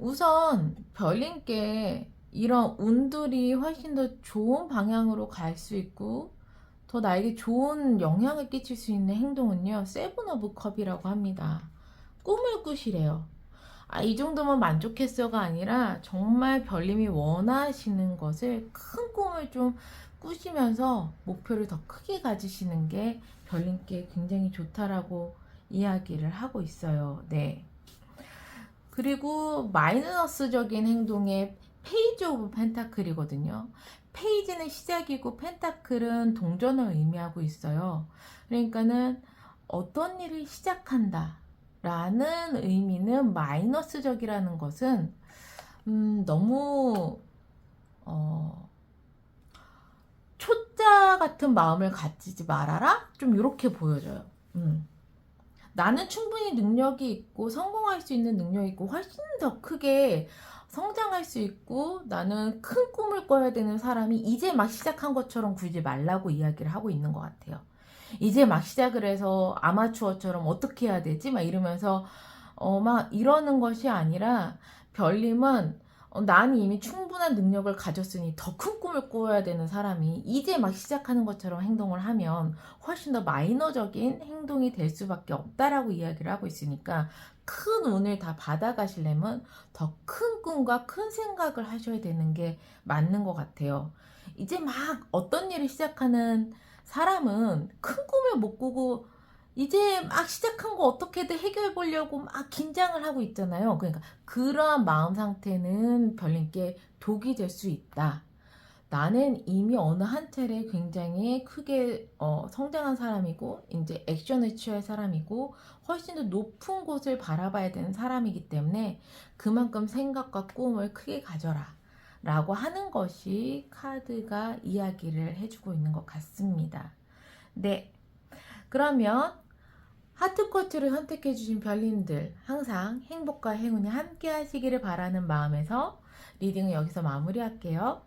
우선 별님께 이런 운들이 훨씬 더 좋은 방향으로 갈 수 있고 더 나에게 좋은 영향을 끼칠 수 있는 행동은요, 세븐 오브 컵이라고 합니다. 꿈을 꾸시래요. 이 정도면 만족했어가 아니라 정말 별님이 원하시는 것을 큰 꿈을 좀 꾸시면서 목표를 더 크게 가지시는 게 별님께 굉장히 좋다라고 이야기를 하고 있어요. 네. 그리고 마이너스적인 행동의 페이지 오브 펜타클이거든요. 페이지는 시작이고 펜타클은 동전을 의미하고 있어요. 그러니까는 어떤 일을 시작한다 라는 의미는 마이너스적이라는 것은 너무 초짜 같은 마음을 가지지 말아라? 좀 이렇게 보여져요. 나는 충분히 능력이 있고 성공할 수 있는 능력이 있고 훨씬 더 크게 성장할 수 있고 나는 큰 꿈을 꿔야 되는 사람이 이제 막 시작한 것처럼 굴지 말라고 이야기를 하고 있는 것 같아요. 이제 막 시작을 해서 아마추어처럼 어떻게 해야 되지? 막 이러면서 막 이러는 것이 아니라 별님은 난 이미 충분한 능력을 가졌으니 더 큰 꿈을 꾸어야 되는 사람이 이제 막 시작하는 것처럼 행동을 하면 훨씬 더 마이너적인 행동이 될 수밖에 없다라고 이야기를 하고 있으니까 큰 운을 다 받아가시려면 더 큰 꿈과 큰 생각을 하셔야 되는 게 맞는 것 같아요. 이제 막 어떤 일을 시작하는 사람은 큰 꿈을 못 꾸고 이제 막 시작한 거 어떻게든 해결해 보려고 막 긴장을 하고 있잖아요. 그러니까 그러한 마음 상태는 별님께 독이 될 수 있다. 나는 이미 어느 한 차례 굉장히 크게 성장한 사람이고 이제 액션을 취할 사람이고 훨씬 더 높은 곳을 바라봐야 되는 사람이기 때문에 그만큼 생각과 꿈을 크게 가져라 라고 하는 것이 카드가 이야기를 해주고 있는 것 같습니다. 네, 그러면 하트쿼트를 선택해주신 별님들 항상 행복과 행운이 함께 하시기를 바라는 마음에서 리딩을 여기서 마무리할게요.